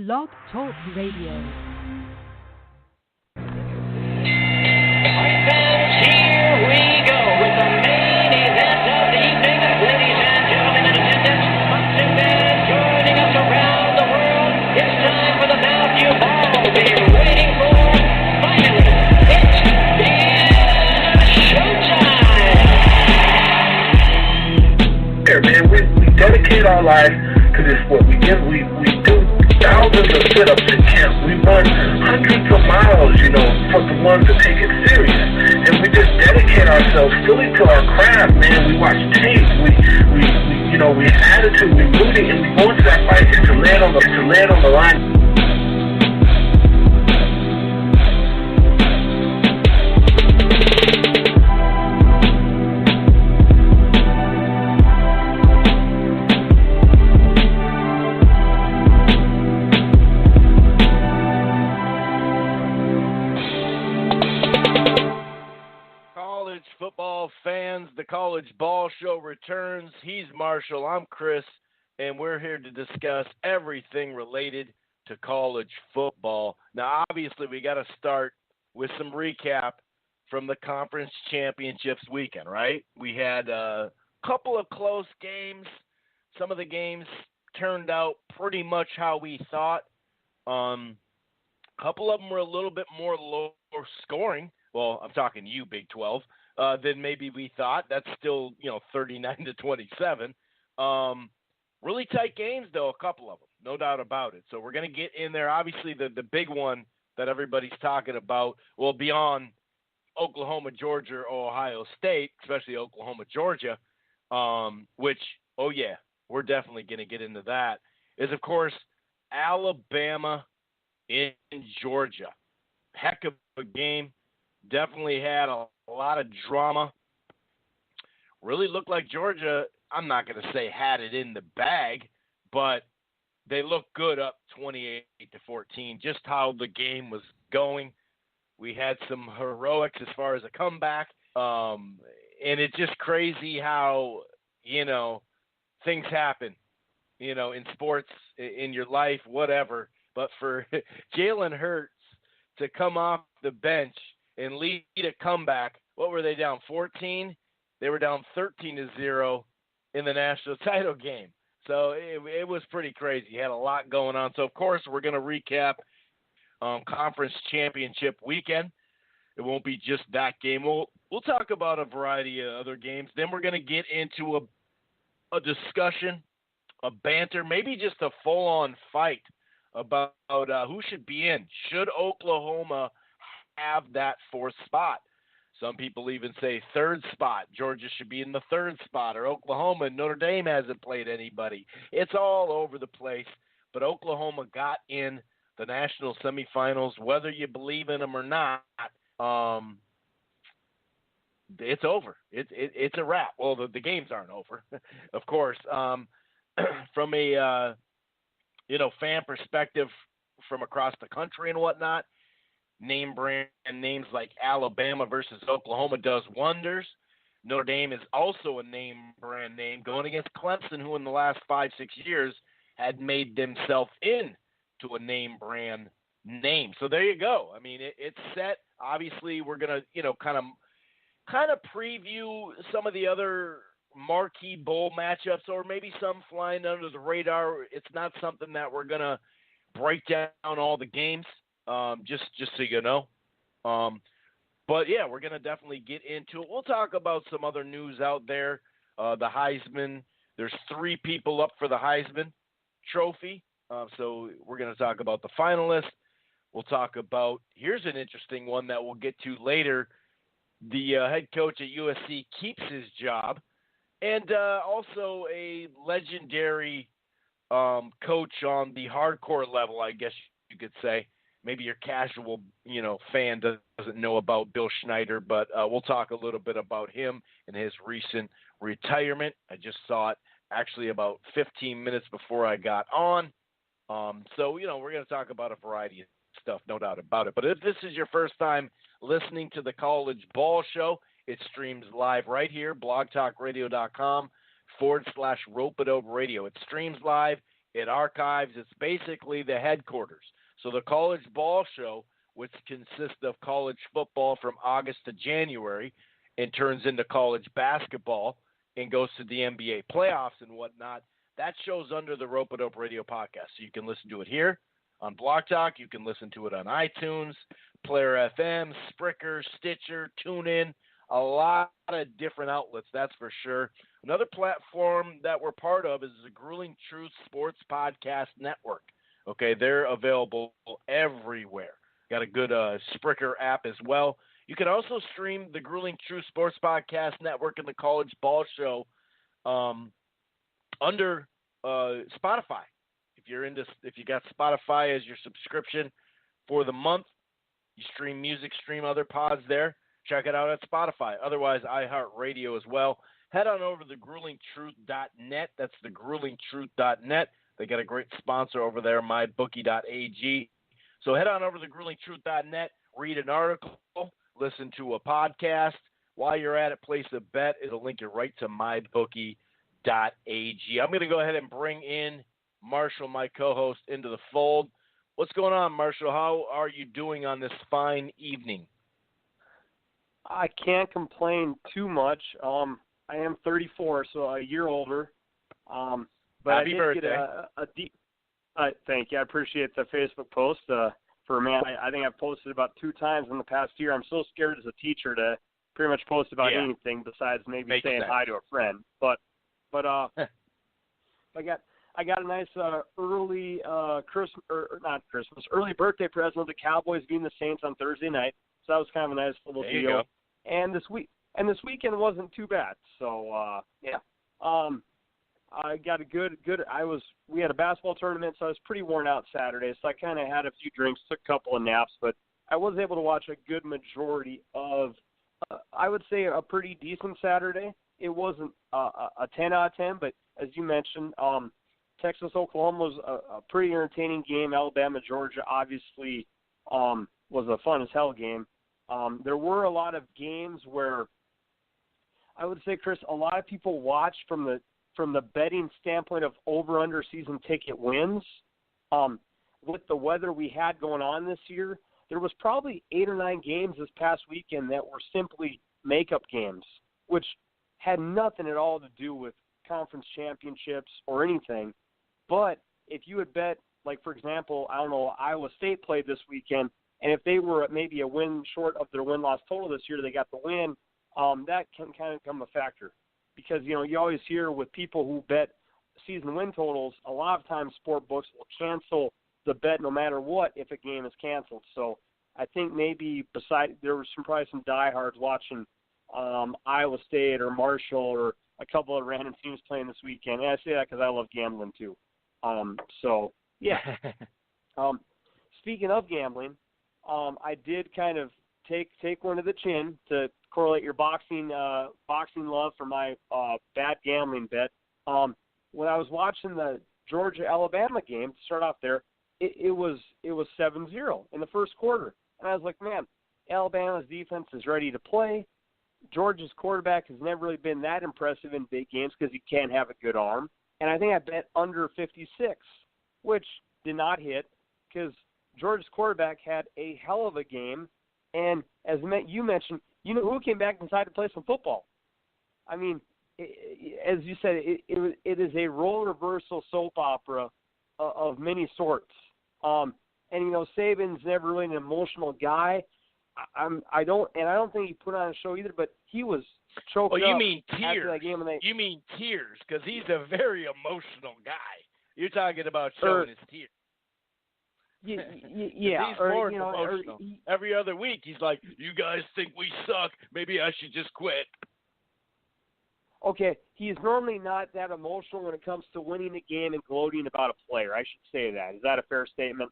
Blog Talk Radio. Man, we dedicate our life to this sport. We do thousands of sit-ups in camp. We run hundreds of miles, for the ones that take it serious. And we just dedicate ourselves fully to our craft, man. We watch tape. We have attitude. We rooting, and we go into that fight to land on the line. Football fans, the College Ball Show returns. He's Marshall, I'm Chris, and we're here to discuss everything related to college football. Now, obviously, we got to start with some recap from the conference championships weekend, right? We had a couple of close games. Some of the games turned out pretty much how we thought. A couple of them were a little bit more low scoring. Well, I'm talking you, Big 12. Than maybe we thought. That's still, 39-27. Really tight games, though, a couple of them, no doubt about it. So we're going to get in there. Obviously, the big one that everybody's talking about, well, beyond Oklahoma, Georgia, or Ohio State, especially Oklahoma, Georgia, which, oh, yeah, we're definitely going to get into that, is, of course, Alabama in Georgia. Heck of a game. Definitely had a lot of drama. Really looked like Georgia, I'm not going to say had it in the bag, but they looked good up 28-14, just how the game was going. We had some heroics as far as a comeback, and it's just crazy how, things happen, in sports, in your life, whatever. But for Jalen Hurts to come off the bench and lead a comeback, what were they down, 14? They were down 13-0 in the national title game. So it was pretty crazy. You had a lot going on. So, of course, we're going to recap conference championship weekend. It won't be just that game. We'll talk about a variety of other games. Then we're going to get into a discussion, a banter, maybe just a full-on fight about who should be in. Should Oklahoma have that fourth spot? Some people even say third spot. Georgia should be in the third spot, or Oklahoma and Notre Dame hasn't played anybody. It's all over the place, but Oklahoma got in the national semifinals, whether you believe in them or not. It's over. It's a wrap. Well, the games aren't over, of course. From a fan perspective from across the country and whatnot, name brand names like Alabama versus Oklahoma does wonders. Notre Dame is also a name brand name going against Clemson, who in the last 5-6 years had made themselves into a name brand name. So there you go. I mean, it's set. Obviously, we're gonna kind of preview some of the other marquee bowl matchups, or maybe some flying under the radar. It's not something that we're gonna break down all the games. Just so you know. But, yeah, we're going to definitely get into it. We'll talk about some other news out there. The Heisman. There's 3 people up for the Heisman Trophy. So we're going to talk about the finalists. We'll talk about, here's an interesting one that we'll get to later. The head coach at USC keeps his job. And also a legendary coach on the hardcore level, I guess you could say. Maybe your casual, fan doesn't know about Bill Schneider, but we'll talk a little bit about him and his recent retirement. I just saw it actually about 15 minutes before I got on. So, we're going to talk about a variety of stuff, no doubt about it. But if this is your first time listening to the College Ball Show, it streams live right here, blogtalkradio.com /Rope It Over Radio. It streams live. It archives. It's basically the headquarters. So the College Ball Show, which consists of college football from August to January and turns into college basketball and goes to the NBA playoffs and whatnot, that show's under the Rope It Up Radio podcast. So you can listen to it here on Block Talk. You can listen to it on iTunes, Player FM, Spreaker, Stitcher, TuneIn, a lot of different outlets, that's for sure. Another platform that we're part of is the Grueling Truth Sports Podcast Network. Okay, they're available everywhere. Got a good Spreaker app as well. You can also stream the Grueling Truth Sports Podcast Network and the College Ball Show under Spotify. If you got Spotify as your subscription for the month, you stream music, stream other pods there. Check it out at Spotify. Otherwise, iHeartRadio as well. Head on over to thegruelingtruth.net. That's thegruelingtruth.net. They got a great sponsor over there, mybookie.ag. So head on over to thegruelingtruth.net, read an article, listen to a podcast. While you're at it, place a bet. It'll link you right to mybookie.ag. I'm going to go ahead and bring in Marshall, my co-host, into the fold. What's going on, Marshall? How are you doing on this fine evening? I can't complain too much. I am 34, so a year older. But Happy I did birthday. get a deep. Thank you. I appreciate the Facebook post. I think I've posted about 2 times in the past year. I'm so scared as a teacher to pretty much post about anything besides maybe Makes saying sense. hi to a friend. But I got a nice early early birthday present of the Cowboys beating the Saints on Thursday night. So that was kind of a nice little There you deal. go. And this weekend wasn't too bad. So I got a good. We had a basketball tournament, so I was pretty worn out Saturday. So I kind of had a few drinks, took a couple of naps, but I was able to watch a good majority of. I would say a pretty decent Saturday. It wasn't a 10 out of 10, but as you mentioned, Texas Oklahoma was a pretty entertaining game. Alabama Georgia obviously was a fun as hell game. There were a lot of games where I would say, Chris, a lot of people watched from the betting standpoint of over/under season ticket wins. With the weather we had going on this year, there was probably 8 or 9 games this past weekend that were simply makeup games, which had nothing at all to do with conference championships or anything. But if you had bet, like, for example, I don't know, Iowa State played this weekend, and if they were maybe a win short of their win-loss total this year, they got the win, that can kind of become a factor. Because, you always hear with people who bet season win totals, a lot of times sport books will cancel the bet no matter what if a game is canceled. So I think maybe there were probably some diehards watching Iowa State or Marshall or a couple of random teams playing this weekend. And I say that because I love gambling too. Speaking of gambling, I did kind of take one to the chin to correlate your boxing love for my bad gambling bet. When I was watching the Georgia-Alabama game to start off there, it was 7-0 in the first quarter, and I was like, man, Alabama's defense is ready to play. Georgia's quarterback has never really been that impressive in big games because he can't have a good arm. And I think I bet under 56, which did not hit because Georgia's quarterback had a hell of a game. And as you mentioned, who came back and decided to play some football? I mean, as you said, it is a role reversal soap opera of many sorts. And Saban's never really an emotional guy. I don't think he put on a show either, but he was choked up. You mean tears? After that game, You mean tears? Because he's a very emotional guy. You're talking about showing his tears. Yeah, He's more emotional. Every other week, he's like, "You guys think we suck? Maybe I should just quit." Okay, he's normally not that emotional when it comes to winning a game and gloating about a player. I should say that. Is that a fair statement?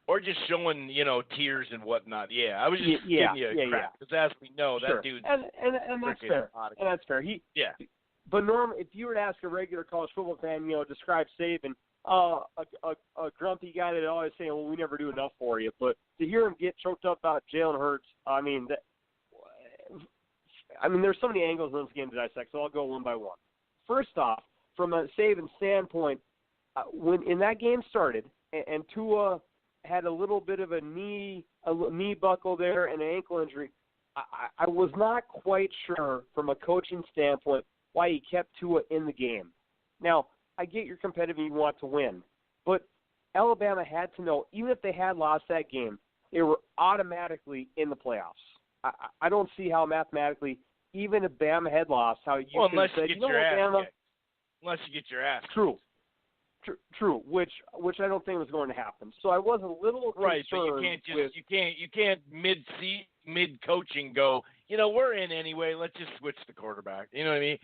Or just showing, tears and whatnot. Yeah, I was just giving you a crap. Because as we know, sure. That dude's and that's fair. And that's fair. But normally, if you were to ask a regular college football fan, describe Saban, a grumpy guy that always saying, "Well, we never do enough for you." But to hear him get choked up about Jalen Hurts, there's so many angles in this game to dissect, so I'll go one by one. First off, from a Saban standpoint, when that game started, and Tua had a little bit of a knee buckle there and an ankle injury, I was not quite sure from a coaching standpoint why he kept Tua in the game. Now, I get you're competitive and you want to win, but Alabama had to know, even if they had lost that game, they were automatically in the playoffs. I don't see how mathematically, even if Bama had lost, how you could have said, Bama. Unless you get your ass. True. Which I don't think was going to happen. So I was a little right, concerned. But you can't mid coaching go, we're in anyway. Let's just switch the quarterback. You know what I mean?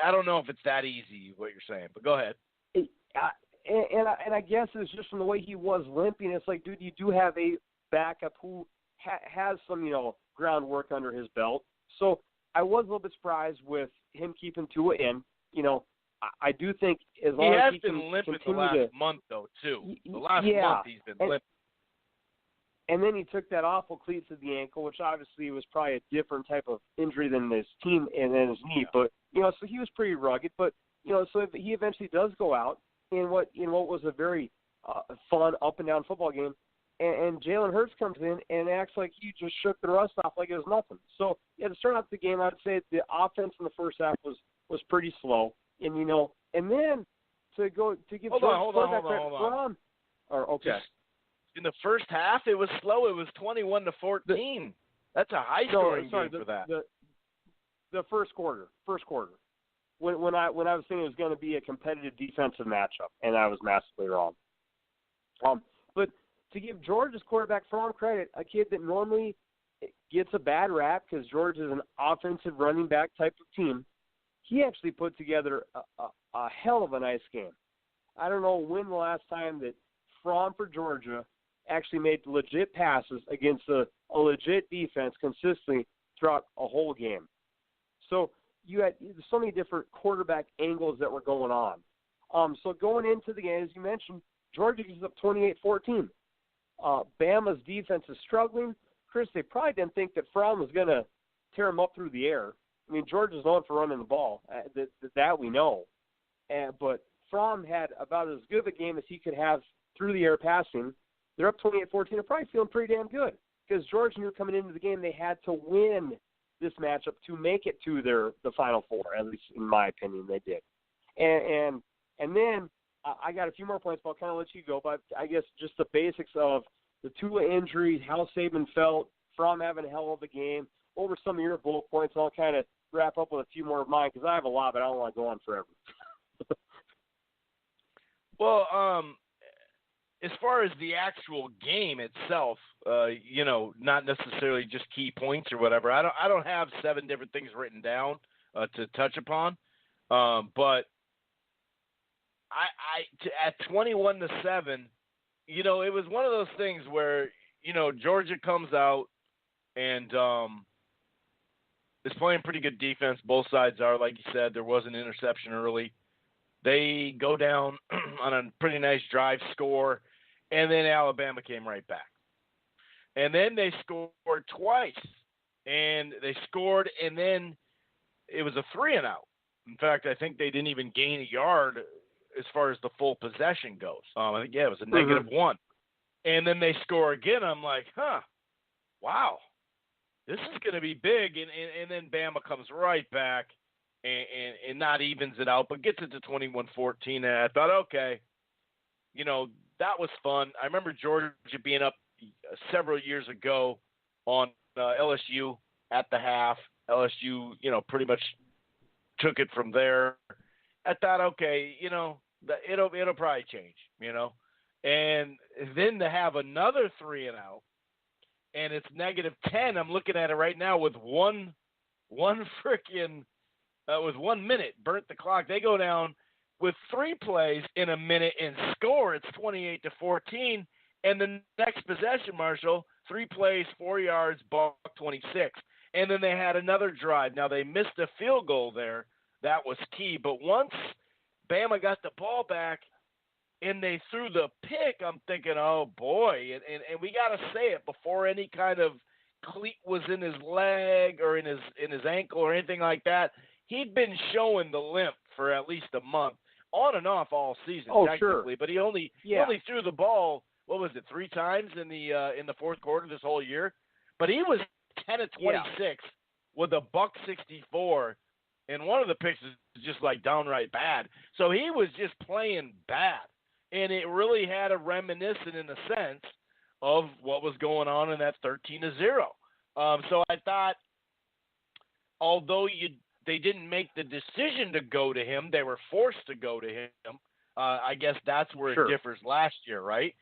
I don't know if it's that easy what you're saying, but go ahead. And I guess it's just from the way he was limping. It's like, dude, you do have a backup who has some groundwork under his belt. So I was a little bit surprised with him keeping Tua in. I do think as long as he can been limping continue the last month, though, too. The last month he's been limping. And then he took that awful cleat to the ankle, which obviously was probably a different type of injury than his team and then his knee. But, so he was pretty rugged. But, so if he eventually does go out in what was a very fun up-and-down football game, and Jalen Hurts comes in and acts like he just shook the rust off like it was nothing. So, to start out the game, I'd say the offense in the first half was pretty slow. And and then to give hold on. Okay. In the first half, it was slow. It was 21-14. That's a high-scoring game for that. The first quarter. When I was thinking it was going to be a competitive defensive matchup, and I was massively wrong. But to give Georgia's quarterback Fromm credit, a kid that normally gets a bad rap because Georgia is an offensive running back type of team, he actually put together a hell of a nice game. I don't know when the last time that Fromm for Georgia actually made legit passes against a legit defense consistently throughout a whole game. So you had so many different quarterback angles that were going on. So going into the game, as you mentioned, Georgia is up 28-14. Bama's defense is struggling. Chris, they probably didn't think that Fromm was going to tear him up through the air. I mean, Georgia's known for running the ball. That we know. But Fromm had about as good of a game as he could have through the air passing. They're up 28-14. They're probably feeling pretty damn good because Georgia knew coming into the game they had to win this matchup to make it to the Final Four. At least in my opinion, they did. And then I got a few more points, but I'll kind of let you go. But I guess just the basics of the Tua injuries, how Saban felt, Fromm having a hell of a game. Over some of your bullet points, and I'll kind of wrap up with a few more of mine because I have a lot, but I don't want to go on forever. Well, as far as the actual game itself, not necessarily just key points or whatever. I don't have 7 different things written down to touch upon, but at 21-7, it was one of those things where Georgia comes out and is playing pretty good defense. Both sides are, like you said, there was an interception early. They go down on a pretty nice drive score, and then Alabama came right back. And then they scored twice, and they scored, and then it was a 3-and-out. In fact, I think they didn't even gain a yard as far as the full possession goes. I think, it was a -1. And then they score again. I'm like, wow. This is going to be big, and then Bama comes right back and not evens it out, but gets it to 21-14. And I thought, okay, that was fun. I remember Georgia being up several years ago on LSU at the half. LSU, pretty much took it from there. I thought, okay, it'll probably change, And then to have another 3-and-out. And it's -10. I'm looking at it right now with with 1 minute, burnt the clock. They go down with 3 plays in a minute and score. It's 28-14. And the next possession, Marshall, 3 plays, 4 yards, ball 26. And then they had another drive. Now they missed a field goal there. That was key. But once Bama got the ball back, and they threw the pick, I'm thinking, oh, boy. And we got to say it, before any kind of cleat was in his leg or in his ankle or anything like that, he'd been showing the limp for at least a month. on and off all season, Oh, technically, sure. but he only threw the ball, what was it, 3 times in the fourth quarter this whole year? But he was 10 of 26 with a $164, and one of the picks is just like downright bad. So he was just playing bad, and it really had a reminiscent in a sense of what was going on in that 13-0. So I thought, although they didn't make the decision to go to him, they were forced to go to him. I guess that's where it differs last year, right?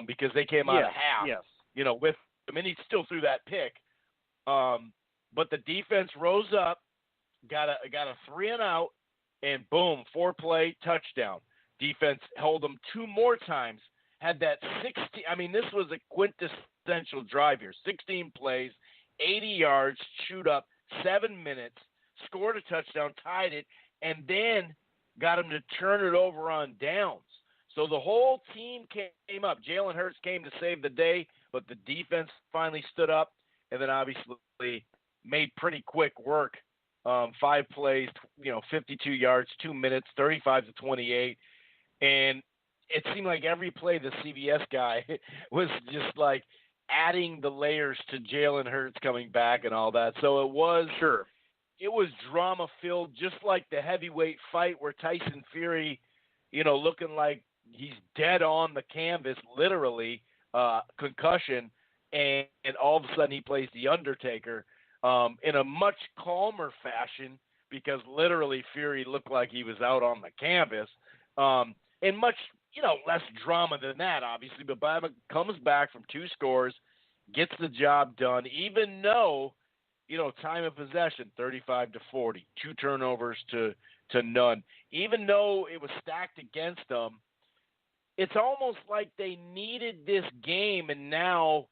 Because they came out of half, with him, and he still threw that pick. But the defense rose up, got a 3-and-out, and boom, 4-play touchdown. Defense held them 2 more times. Had that 16. I mean, this was a quintessential drive here. 16 plays, 80 yards, chewed up, 7 minutes, scored a touchdown, tied it, and then got him to turn it over on downs. So the whole team came up. Jalen Hurts came to save the day, but the defense finally stood up, and then obviously made pretty quick work. 5 plays, 52 yards, 2 minutes, 35-28, and it seemed like every play the CBS guy was just like adding the layers to Jalen Hurts coming back and all that. So it was drama filled, just like the heavyweight fight where Tyson Fury, looking like he's dead on the canvas, literally, concussion, and all of a sudden he plays The Undertaker in a much calmer fashion because literally Fury looked like he was out on the canvas, and much less drama than that, obviously. But Bama comes back from 2 scores, gets the job done, even though, time of possession, 35-40, 2 turnovers to none. Even though it was stacked against them, it's almost like they needed this game, and now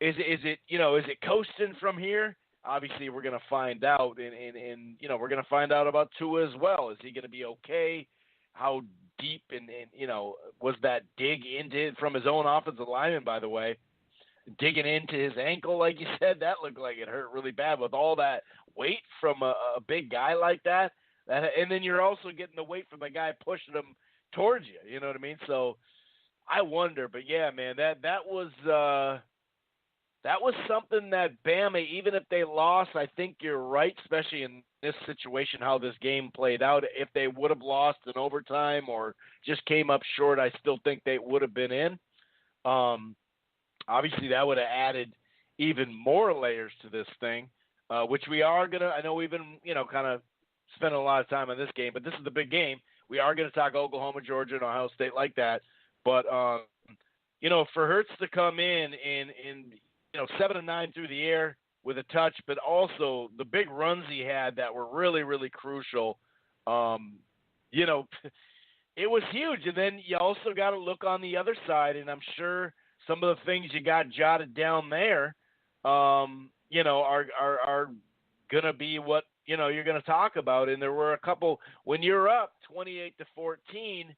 is it coasting from here? Obviously, we're going to find out, and we're going to find out about Tua as well. Is he going to be okay? How deep and was that dig into from his own offensive lineman, by the way, digging into his ankle, like you said, that looked like it hurt really bad with all that weight from a big guy like that. And then you're also getting the weight from the guy pushing him towards you. You know what I mean? So I wonder, but yeah, man, that was something that Bama, even if they lost, I think you're right, especially in this situation, how this game played out. If they would have lost in overtime or just came up short, I still think they would have been in. Obviously, that would have added even more layers to this thing, which we are going to – I know we've been, kind of spending a lot of time on this game, but this is the big game. We are going to talk Oklahoma, Georgia, and Ohio State like that. But, for Hurts to come in and 7-9 through the air with a touch, but also the big runs he had that were really, really crucial. It was huge. And then you also got to look on the other side, and I'm sure some of the things you got jotted down there, are going to be what, you're going to talk about. And there were a couple, when you're up 28-14,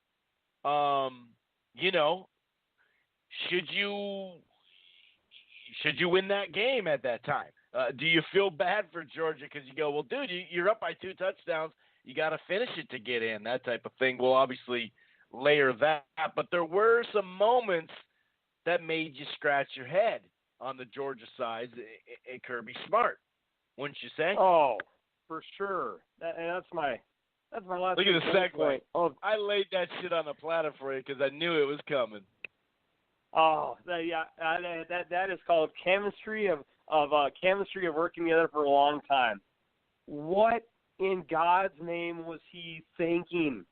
should you win that game at that time? Do you feel bad for Georgia because you go, well, dude, you're up by 2 touchdowns. You got to finish it to get in, that type of thing. We'll obviously layer that. But there were some moments that made you scratch your head on the Georgia side and Kirby Smart, wouldn't you say? Oh, for sure. That's my last. Look at the segue. Point. Oh, I laid that shit on the platter for you because I knew it was coming. Oh, that is called chemistry of working together for a long time. What in God's name was he thinking?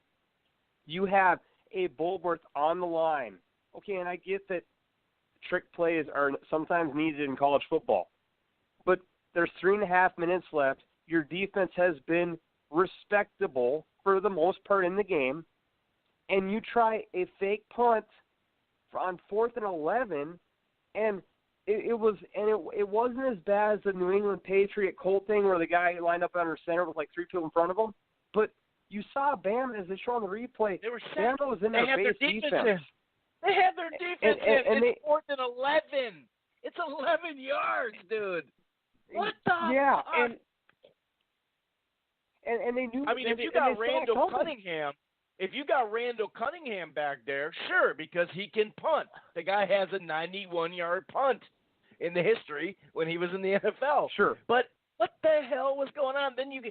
You have a Bulworth on the line. Okay, and I get that trick plays are sometimes needed in college football, but there's 3.5 minutes left. Your defense has been respectable for the most part in the game, and you try a fake punt on 4th and 11, and it wasn't as bad as the New England Patriot Colt thing where the guy lined up under center with like 3 people in front of him. But you saw Bama, as they show on the replay, Bama was in their base defense. They had their defense and it's 4th and 11. It's 11 yards, dude. What the fuck? And they knew. I mean, if you got Randall Cunningham, If you got Randall Cunningham back there, sure, because he can punt. The guy has a 91-yard punt in the history when he was in the NFL. Sure. But what the hell was going on? Then you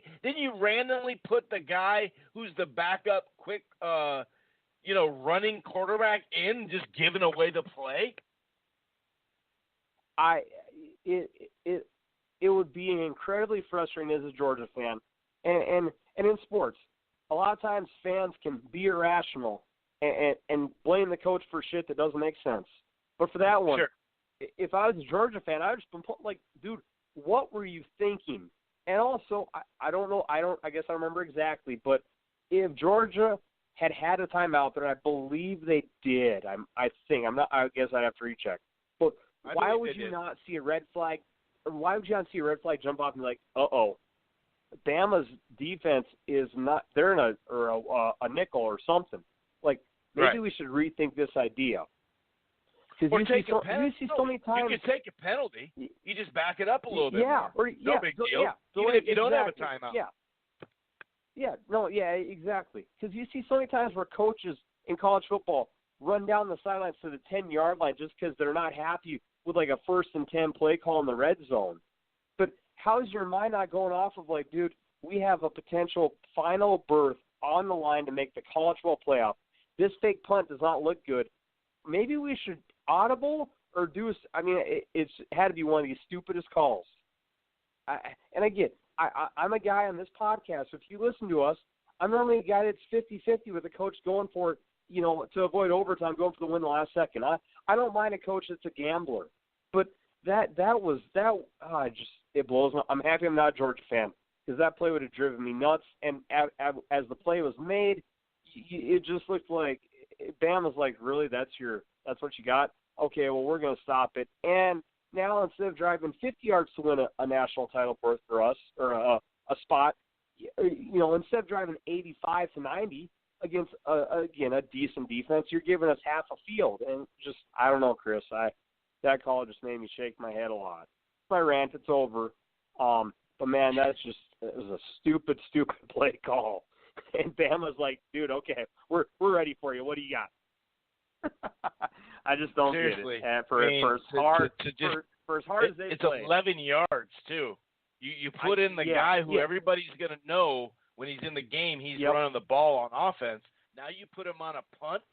randomly put the guy who's the backup quick running quarterback in, just giving away the play? It would be incredibly frustrating as a Georgia fan. And in sports, a lot of times fans can be irrational and blame the coach for shit that doesn't make sense. But for that one, sure. If I was a Georgia fan, I would just been like, dude, what were you thinking? And also, I don't know, I guess I remember exactly, but if Georgia had a timeout there, I believe they did. I guess I'd have to recheck. But why would you not see a red flag? Why would you not see a red flag jump off and be like, uh-oh, Bama's defense is not, they're in a nickel or something. Like, maybe we should rethink this idea. Or you see so many times. You can take a penalty. You just back it up a little bit more. No big deal. So even if you don't have a timeout. Exactly. Because you see so many times where coaches in college football run down the sidelines to the 10-yard line just because they're not happy with like a 1st and 10 play call in the red zone. But how's your mind not going off of like, dude, we have a potential final berth on the line to make the college football playoff. This fake punt does not look good. Maybe we should audible or do – I mean, it's had to be one of these stupidest calls. And again, I'm a guy on this podcast. So if you listen to us, I'm normally a guy that's 50-50 with a coach going for it, to avoid overtime, going for the win the last second. I don't mind a coach that's a gambler. But it blows me. I'm happy I'm not a Georgia fan because that play would have driven me nuts. And as the play was made, it just looked like Bama's like, really, that's what you got? Okay, well, we're going to stop it. And now instead of driving 50 yards to win a national title berth for us or a spot, instead of driving 85 to 90 against, a decent defense, you're giving us half a field. And just, I don't know, Chris. That call just made me shake my head a lot. My rant, it's over. But, man, it was a stupid, stupid play call. And Bama's like, dude, okay, we're ready for you. What do you got? I just don't Seriously. get it. And for as hard as they it's play. 11 yards too. You put in the guy who everybody's going to know when he's in the game he's running the ball on offense. Now you put him on a punt.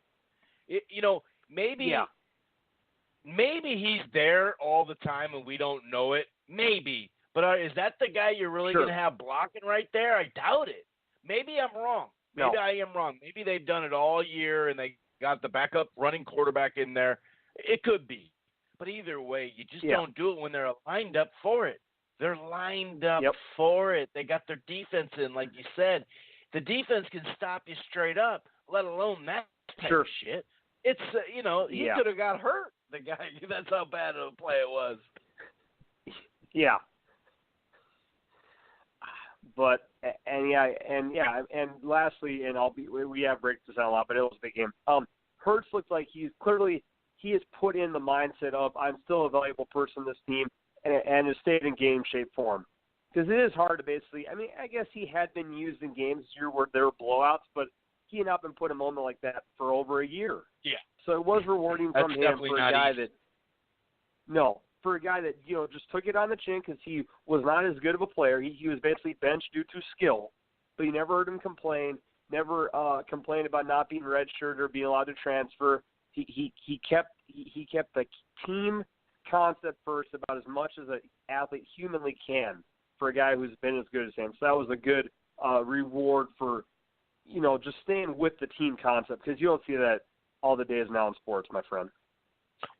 Maybe he's there all the time and we don't know it. Maybe. But is that the guy you're really going to have blocking right there? I doubt it. Maybe I'm wrong. Maybe I am wrong. Maybe they've done it all year and they got the backup running quarterback in there. It could be. But either way, you just don't do it when they're lined up for it. They're lined up for it. They got their defense in, like you said. The defense can stop you straight up, let alone that type of shit. It's, he could have got hurt, the guy. That's how bad of a play it was. Yeah. But and lastly, and we have breaks this down a lot, but it was a big game. Hurts looks like he has put in the mindset of I'm still a valuable person in this team, and has stayed in game shape form. Because it is hard to basically. I mean, I guess he had been used in games this year where there were blowouts, but he had not been put in a moment like that for over a year. Yeah. So it was rewarding from him for a guy that. No. For a guy that, just took it on the chin because he was not as good of a player. He was basically benched due to skill, but you never heard him complain, never complained about not being redshirted or being allowed to transfer. He kept the team concept first about as much as an athlete humanly can for a guy who's been as good as him. So that was a good reward for, just staying with the team concept because you don't see that all the days now in sports, my friend.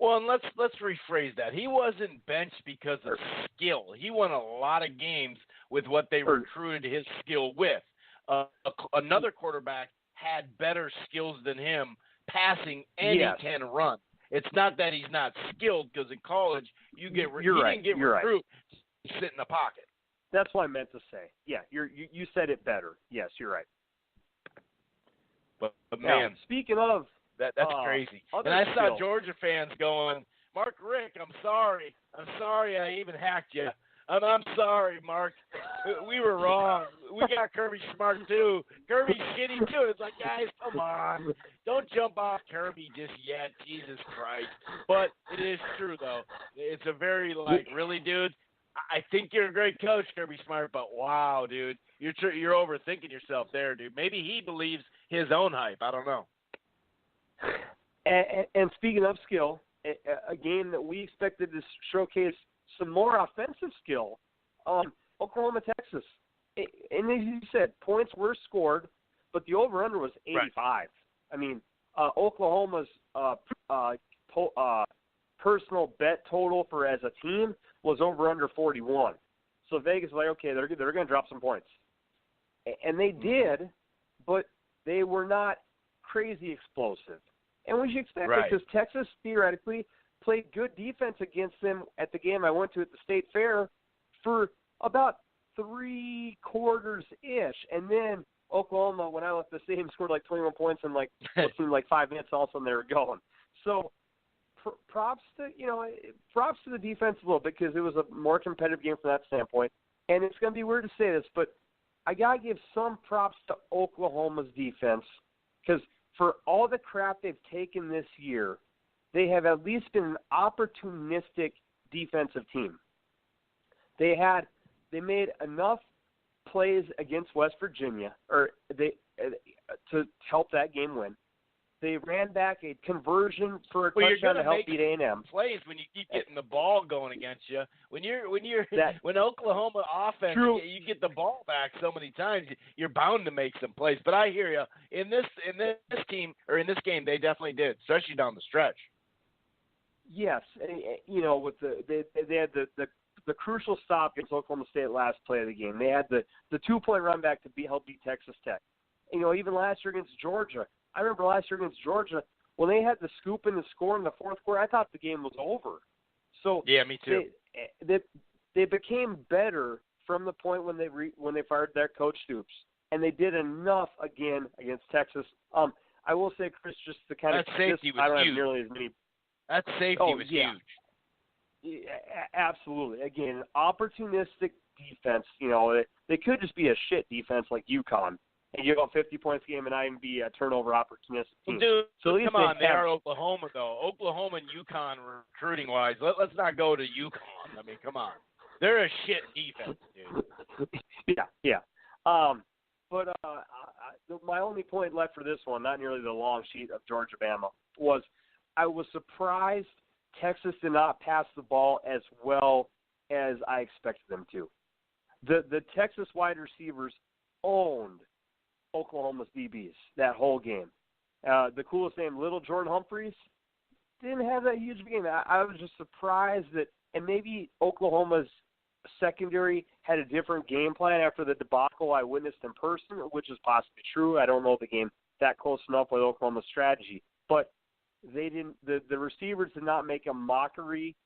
Well, and let's rephrase that. He wasn't benched because of skill. He won a lot of games with what they recruited his skill with. Another quarterback had better skills than him passing, and he can run. It's not that he's not skilled because in college you get didn't get recruited to sit in the pocket. That's what I meant to say. Yeah, you said it better. Yes, you're right. But man, now, speaking of. That's crazy. And I saw Georgia fans going, Mark Richt, I'm sorry I even hacked you. I'm sorry, Mark. We were wrong. We got Kirby Smart too. Kirby's shitty too. It's like, guys, come on. Don't jump off Kirby just yet. Jesus Christ. But it is true, though. It's a very, really, dude, I think you're a great coach, Kirby Smart, but wow, dude. You're overthinking yourself there, dude. Maybe he believes his own hype. I don't know. And speaking of skill, a game that we expected to showcase some more offensive skill, Oklahoma, Texas. And as you said, points were scored, but the over-under was 85. Right. I mean, Oklahoma's personal bet total for as a team was over-under 41. So Vegas was like, okay, they're going to drop some points. And they did, but they were not crazy explosive. And we should expect that because Texas theoretically played good defense against them at the game I went to at the State Fair for about 3/4-ish. And then Oklahoma, when I left the stadium, scored like 21 points in what seemed like 5 minutes. All of a sudden they were going. So props to the defense a little bit because it was a more competitive game from that standpoint. And it's going to be weird to say this, but I got to give some props to Oklahoma's defense because for all the crap they've taken this year, they have at least been an opportunistic defensive team. They made enough plays against West Virginia to help that game win. They ran back a conversion for a touchdown to help beat A&M. Plays when you keep getting the ball going against you. When Oklahoma offense, you get the ball back so many times, you're bound to make some plays. But I hear you. In this team or in this game, they definitely did, especially down the stretch. Yes, with they had the crucial stop against Oklahoma State last play of the game. They had the 2-point run back to help beat Texas Tech. Even last year against Georgia. I remember last year against Georgia when they had the scoop in the score in the fourth quarter. I thought the game was over. So yeah, me too. They became better from the point when they fired their coach Stoops, and they did enough again against Texas. I will say, Chris, just to kind of safety was I don't huge. have nearly as many. That safety was huge. Yeah, absolutely. Again, opportunistic defense. They could just be a shit defense like UConn. And you go 50 points a game and not even be a turnover opportunistic team. Dude, so come on, they are Oklahoma, though. Oklahoma and UConn recruiting-wise. Let's not go to UConn. I mean, come on. They're a shit defense, dude. Yeah. But my only point left for this one, not nearly the long sheet of Georgia-Bama, was I was surprised Texas did not pass the ball as well as I expected them to. The Texas wide receivers owned Oklahoma's DBs that whole game. The coolest name, Little Jordan Humphreys, didn't have that huge game. I was just surprised that, and maybe Oklahoma's secondary had a different game plan after the debacle I witnessed in person, which is possibly true. I don't know the game that close enough with Oklahoma's strategy, but they didn't. The receivers did not make a mockery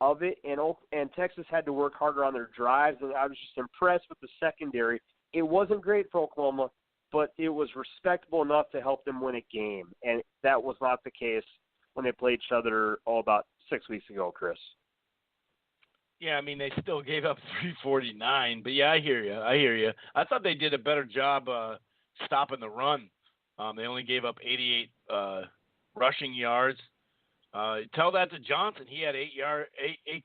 of it, and Texas had to work harder on their drives. And I was just impressed with the secondary. It wasn't great for Oklahoma, but it was respectable enough to help them win a game, and that was not the case when they played each other about 6 weeks ago, Chris. Yeah, I mean, they still gave up 349, but yeah, I hear you. I thought they did a better job stopping the run. They only gave up 88 rushing yards. Tell that to Johnson. He had 8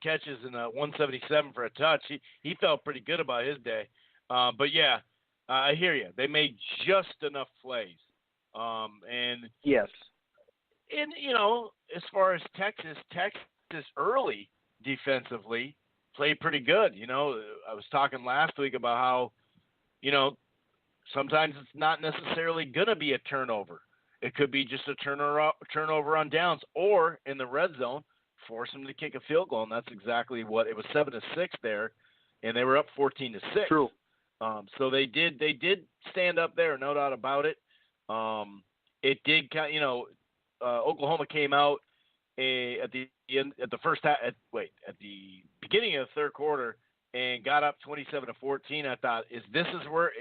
catches and 177 for a touch. He felt pretty good about his day. But yeah, I hear you. They made just enough plays. And yes. And as far as Texas early defensively played pretty good. I was talking last week about how, sometimes it's not necessarily going to be a turnover. It could be just a turnover on downs, or in the red zone, force them to kick a field goal, and that's exactly what it was. 7-6 there, and they were up 14-6. True. So they did stand up there, no doubt about it. It did Oklahoma came out at the beginning of the third quarter and got up 27-14. I thought, this is where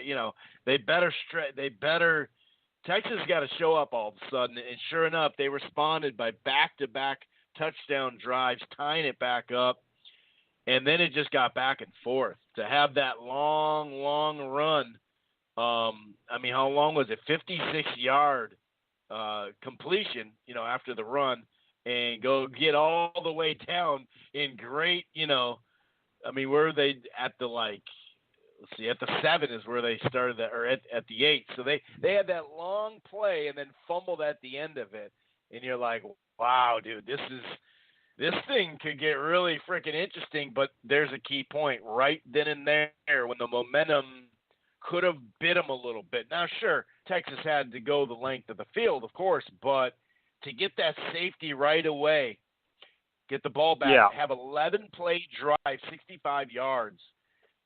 they better Texas got to show up all of a sudden, and sure enough, they responded by back-to-back touchdown drives, tying it back up. and then it just got back and forth. To have that long run, I mean, how long was it? 56-yard completion, after the run, and go get all the way down in great, I mean, where are they at the, let's see, at the 7 is where they started that, or at the 8. So they had that long play and then fumbled at the end of it. And you're like, wow, dude, this thing could get really freaking interesting. But there's a key point right then and there when the momentum could have bit them a little bit. Now, sure, Texas had to go the length of the field, of course, but to get that safety right away, get the ball back, have 11-play drive, 65 yards,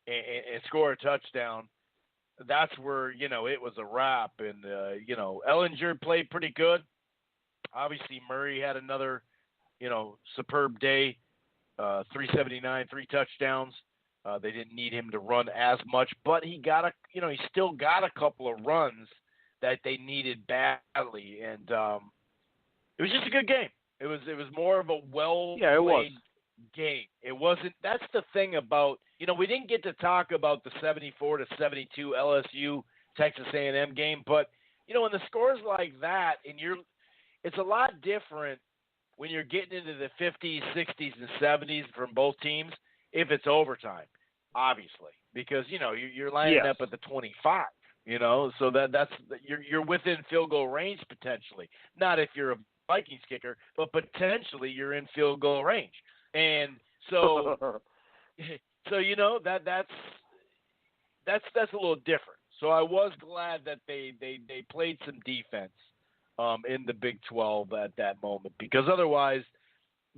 and score a touchdown, that's where, it was a wrap. And, Ellinger played pretty good. Obviously, Murray had another, superb day, 379, 3 touchdowns. They didn't need him to run as much, but he still got a couple of runs that they needed badly. And it was just a good game. It was more of a well-played game. It wasn't. That's the thing about, we didn't get to talk about the 74-72 LSU Texas A&M game, but when the scores like that, it's a lot different when you're getting into the 50s, 60s, and 70s from both teams if it's overtime, obviously, because you're lining up at the 25. So that's you're within field goal range potentially. Not if you're a Vikings kicker, but potentially you're in field goal range. And so that's a little different. So I was glad that they played some defense in the Big 12 at that moment, because otherwise,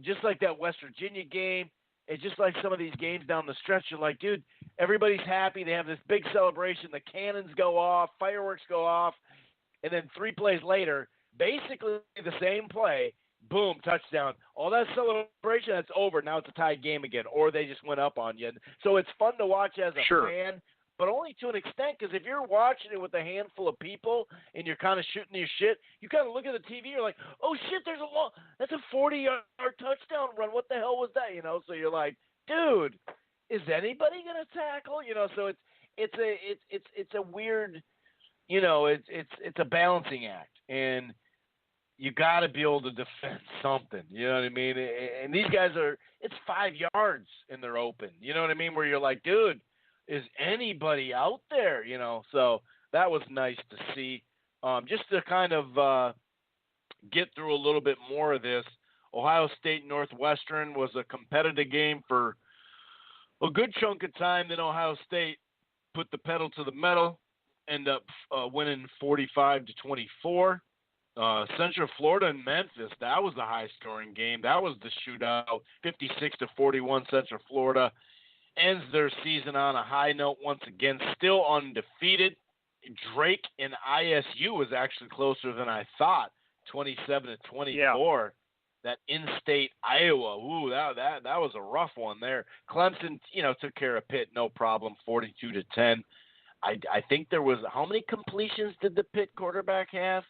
just like that West Virginia game, it's just like some of these games down the stretch, you're like, dude, everybody's happy. They have this big celebration. The cannons go off, fireworks go off, and then 3 plays later, basically the same play, boom, touchdown. All that celebration, that's over. Now it's a tied game again, or they just went up on you. So it's fun to watch as a fan, but only to an extent, because if you're watching it with a handful of people and you're kind of shooting your shit, you kind of look at the TV, you're like, oh, shit, that's a 40-yard touchdown run. What the hell was that? So you're like, dude, is anybody going to tackle? So it's a weird, it's a balancing act. And you got to be able to defend something. You know what I mean? And these guys it's 5 yards and they're open. You know what I mean? Where you're like, dude, is anybody out there? So that was nice to see. Just to kind of get through a little bit more of this, Ohio State Northwestern was a competitive game for a good chunk of time. Then Ohio State put the pedal to the metal, end up winning 45-24. Central Florida and Memphis, that was the high-scoring game. That was the shootout, 56-41. Central Florida ends their season on a high note once again, still undefeated. Drake and ISU was actually closer than I thought, 27-24. Yeah. That in-state Iowa, ooh, that was a rough one there. Clemson, took care of Pitt, no problem, 42-10. I think there was, how many completions did the Pitt quarterback have?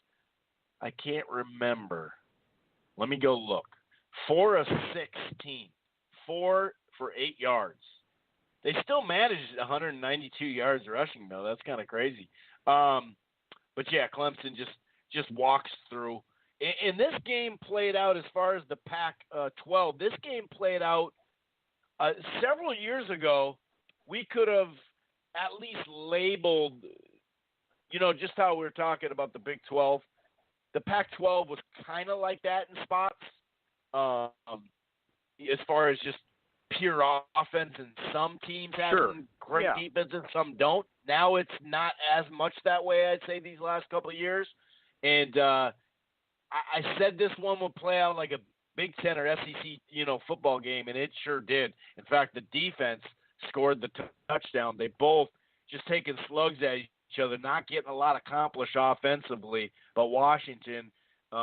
I can't remember. Let me go look. 4 of 16. 4 for 8 yards. They still managed 192 yards rushing, though. That's kind of crazy. But, yeah, Clemson just walks through. And this game played out as far as the Pac-12. This game played out several years ago. We could have at least labeled, just how we were talking about the Big 12. The Pac-12 was kind of like that in spots, as far as just pure offense, and some teams have great defense and some don't. Now it's not as much that way, I'd say, these last couple of years. And I said this one would play out like a Big Ten or SEC, football game, and it sure did. In fact, the defense scored the touchdown. They both just taking slugs at each other, not getting a lot accomplished offensively. But Washington, they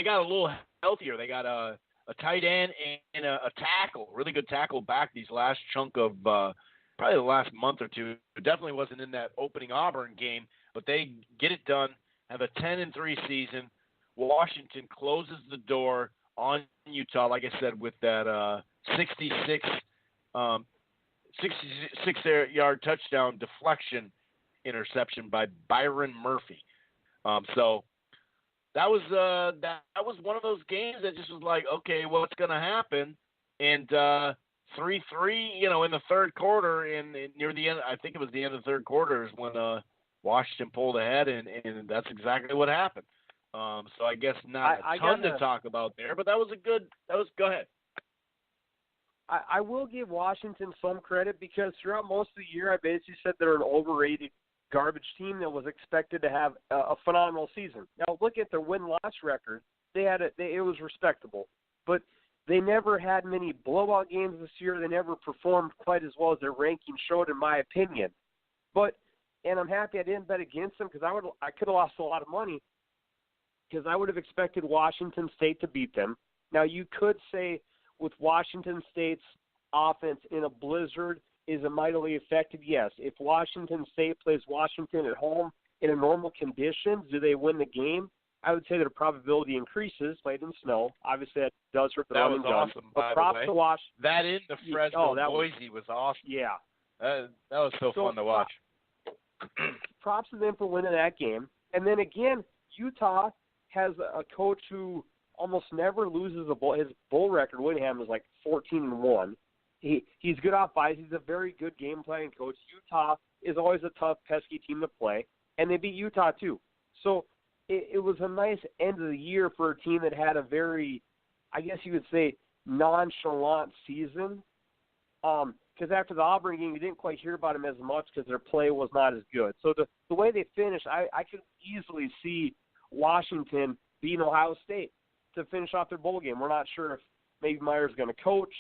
got a little healthier. They got a tight end and a tackle, really good tackle back these last chunk of probably the last month or two. It definitely wasn't in that opening Auburn game, but they get it done, have a 10-3 season. Washington closes the door on Utah, like I said, with that 66 66-yard touchdown deflection interception by Byron Murphy. So that was one of those games that just was like, okay, what's going to happen? And 3-3, in the third quarter, and near the end, I think it was the end of the third quarter, is when Washington pulled ahead, and that's exactly what happened. So I guess not a ton to talk about there, but go ahead. I will give Washington some credit because throughout most of the year, I basically said they're an overrated garbage team that was expected to have a phenomenal season. Now, look at their win-loss record. It was respectable, but they never had many blowout games this year. They never performed quite as well as their ranking showed, in my opinion. And I'm happy I didn't bet against them because I could have lost a lot of money because I would have expected Washington State to beat them. Now, you could say with Washington State's offense in a blizzard, is it mightily affected? Yes. If Washington State plays Washington at home in a normal conditions, do they win the game? I would say that the probability increases. Played in snow. Obviously, that does hurt the run and gun. That was awesome, by props the way. To Washington. That in the Fresno Boise was awesome. Yeah. That was so fun to watch. Props to them for winning that game. And then again, Utah has a coach who almost never loses a bowl. His bowl record, Whittingham, is like 14-1. He's good off ice. He's a very good game planning coach. Utah is always a tough, pesky team to play, and they beat Utah too. So it was a nice end of the year for a team that had a very, I guess you would say, nonchalant season. Because after the Auburn game, you didn't quite hear about them as much because their play was not as good. So the way they finished, I could easily see Washington beating Ohio State to finish off their bowl game. We're not sure if maybe Meyer's going to coach.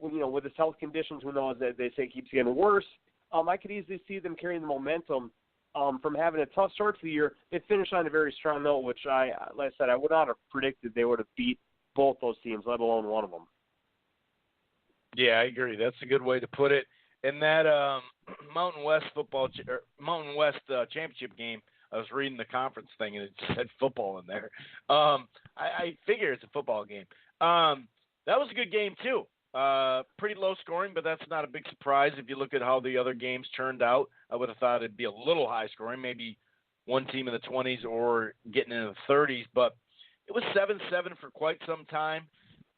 With his health conditions, who knows, that they say keeps getting worse. I could easily see them carrying the momentum from having a tough start to the year. They finished on a very strong note, which like I said, I would not have predicted they would have beat both those teams, let alone one of them. Yeah, I agree. That's a good way to put it. And that Mountain West championship game, I was reading the conference thing and it said football in there. I figure it's a football game. That was a good game too. Pretty low scoring, but that's not a big surprise if you look at how the other games turned out. I would have thought it'd be a little high scoring, maybe one team in the 20s or getting into the 30s, but it was 7-7 for quite some time.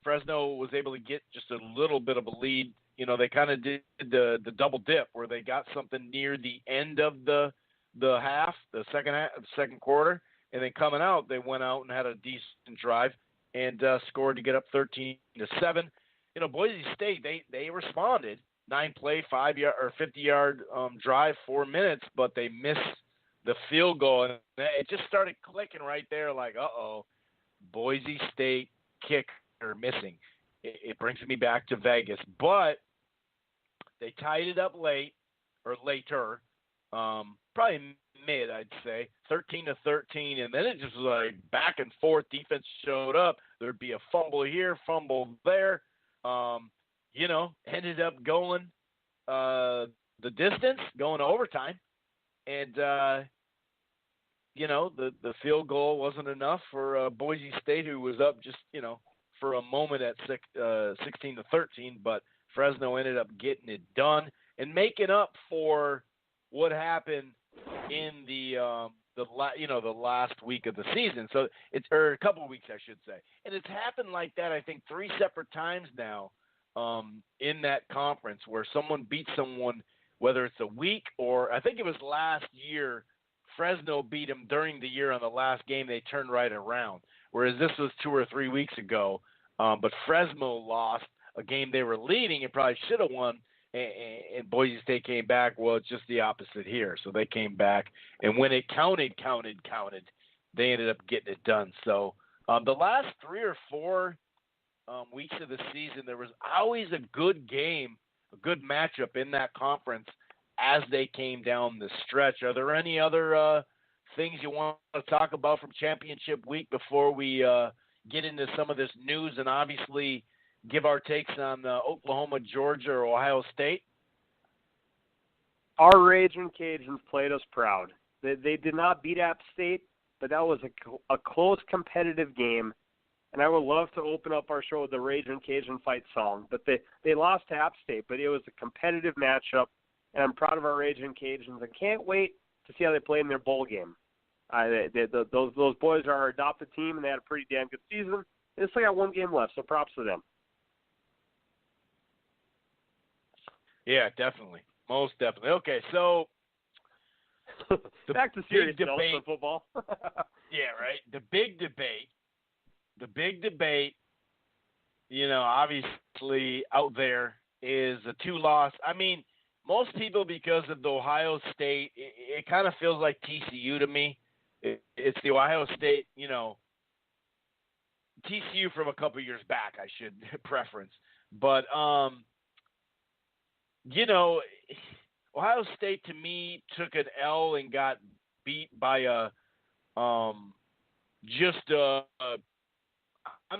Fresno was able to get just a little bit of a lead. They kind of did the double dip where they got something near the end of the half, the second quarter, and then coming out, they went out and had a decent drive and scored to get up 13-7. Boise State, they responded. 9-play, 50-yard drive, 4 minutes, but they missed the field goal. And it just started clicking right there like, Boise State kicker missing. It brings me back to Vegas. But they tied it up later, probably mid, I'd say, 13-13. And then it just was like back and forth. Defense showed up. There'd be a fumble here, fumble there. Ended up going the distance, going to overtime. And, the field goal wasn't enough for Boise State, who was up just, for a moment at 16-13. But Fresno ended up getting it done and making up for what happened in the last week of the season. So or a couple of weeks, I should say. And it's happened like that, I think, 3 separate times now in that conference where someone beat someone, whether it's a week or I think it was last year, Fresno beat them during the year on the last game. They turned right around, whereas this was 2 or 3 weeks ago. But Fresno lost a game they were leading and probably should have won. And Boise State came back. Well, it's just the opposite here. So they came back, and when it counted, they ended up getting it done. So the last 3 or 4 weeks of the season, there was always a good game, a good matchup in that conference as they came down the stretch. Are there any other things you want to talk about from championship week before we get into some of this news and obviously give our takes on Oklahoma, Georgia, or Ohio State? Our Raging Cajuns played us proud. They did not beat App State, but that was a close competitive game. and I would love to open up our show with the Ragin' Cajun Fight song. But they lost to App State, but it was a competitive matchup, and I'm proud of our Ragin' Cajuns. I can't wait to see how they play in their bowl game. Those boys are our adopted team, and they had a pretty damn good season. They still got one game left, so props to them. Yeah, definitely. Most definitely. Okay, so back to serious debate for football. Yeah, right. The big debate, obviously out there is a 2-loss. I mean, most people, because of the Ohio State, it kind of feels like TCU to me. It's the Ohio State, TCU from a couple years back, I should preference. But, Ohio State to me took an L and got beat by I'm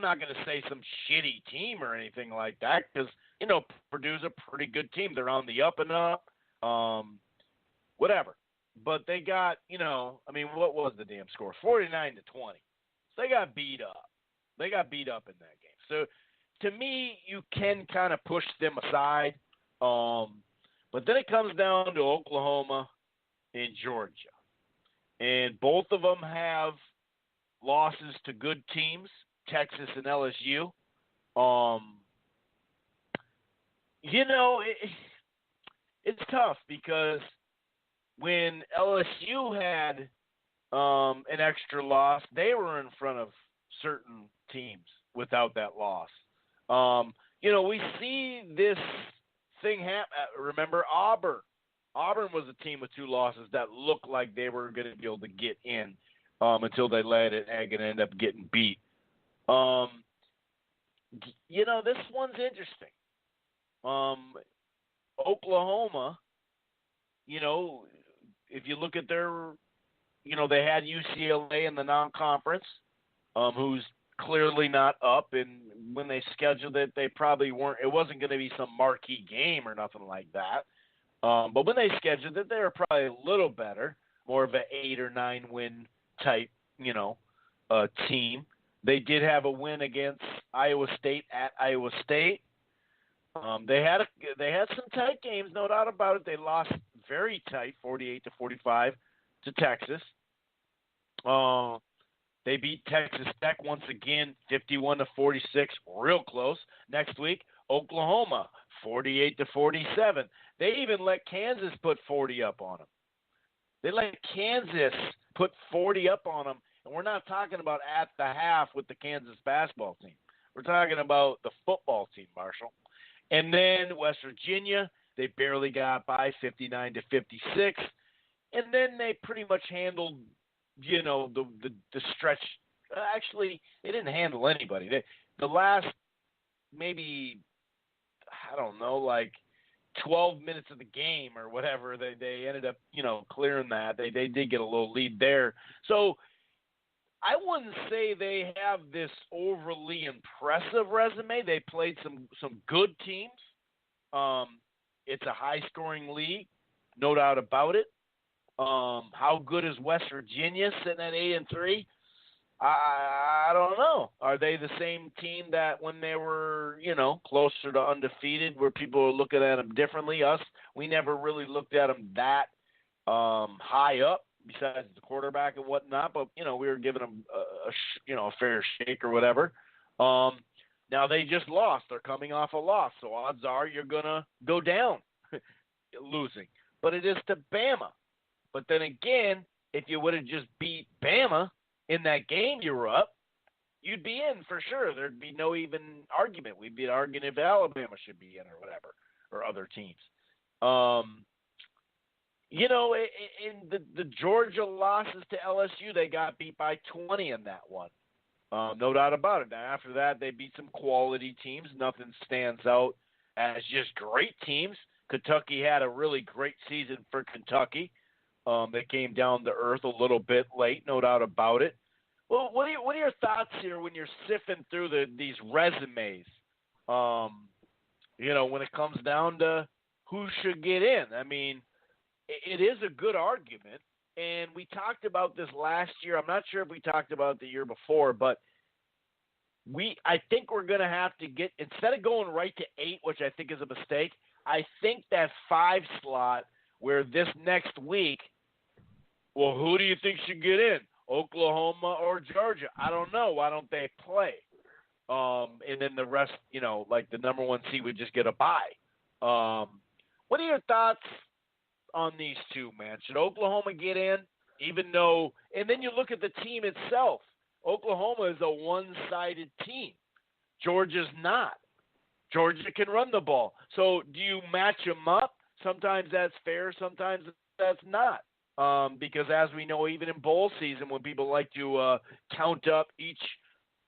not going to say some shitty team or anything like that, because, Purdue's a pretty good team. They're on the up and up, whatever. But they got, what was the damn score? 49-20. So they got beat up. They got beat up in that game. So to me, you can kind of push them aside. But then it comes down to Oklahoma and Georgia. And both of them have losses to good teams, Texas and LSU. It's tough because when LSU had an extra loss, they were in front of certain teams without that loss. We see this thing happen. Remember Auburn? Auburn was a team with 2 losses that looked like they were going to be able to get in until they let it and end up getting beat. This one's interesting. Oklahoma, if you look at their, they had UCLA in the non-conference, who's clearly not up, and when they scheduled it, they probably weren't. It wasn't going to be some marquee game or nothing like that. But when they scheduled it, they were probably a little better, more of an 8 or 9 win type, team. They did have a win against Iowa State at Iowa State. They had some tight games, no doubt about it. They lost very tight, 48-45 to Texas. They beat Texas Tech once again, 51-46, real close. Next week, Oklahoma, 48-47. They even let Kansas put 40 up on them. They let Kansas put 40 up on them, and we're not talking about at the half with the Kansas basketball team. We're talking about the football team, Marshall. And then West Virginia, they barely got by 59-56, and then they pretty much handled, the stretch. Actually, they didn't handle anybody. The last maybe, I don't know, like 12 minutes of the game or whatever, they ended up, clearing that. They did get a little lead there. So I wouldn't say they have this overly impressive resume. They played some good teams. It's a high-scoring league, no doubt about it. How good is West Virginia sitting at 8-3? I don't know. Are they the same team that when they were, closer to undefeated, where people were looking at them differently? Us, we never really looked at them that high up, besides the quarterback and whatnot. But we were giving them a fair shake or whatever. Now they just lost. They're coming off a loss, so odds are you're gonna go down losing. But it is to Bama. But then again, if you would have just beat Bama in that game you were up, you'd be in for sure. There'd be no even argument. We'd be arguing if Alabama should be in or whatever, or other teams. In the Georgia losses to LSU, they got beat by 20 in that one. No doubt about it. Now, after that, they beat some quality teams. Nothing stands out as just great teams. Kentucky had a really great season for Kentucky. They came down to earth a little bit late, no doubt about it. Well, what are your thoughts here when you're sifting through these resumes? When it comes down to who should get in. I mean, it is a good argument, and we talked about this last year. I'm not sure if we talked about it the year before, but I think we're going to have to get, instead of going right to 8, which I think is a mistake, I think that 5 slot where this next week, well, who do you think should get in? Oklahoma or Georgia? I don't know. Why don't they play? And then the rest, like the number 1 seed would just get a bye. What are your thoughts on these two, man? Should Oklahoma get in, even though – and then you look at the team itself. Oklahoma is a one-sided team. Georgia's not. Georgia can run the ball. So do you match them up? Sometimes that's fair. Sometimes that's not. Because as we know, even in bowl season, when people like to count up each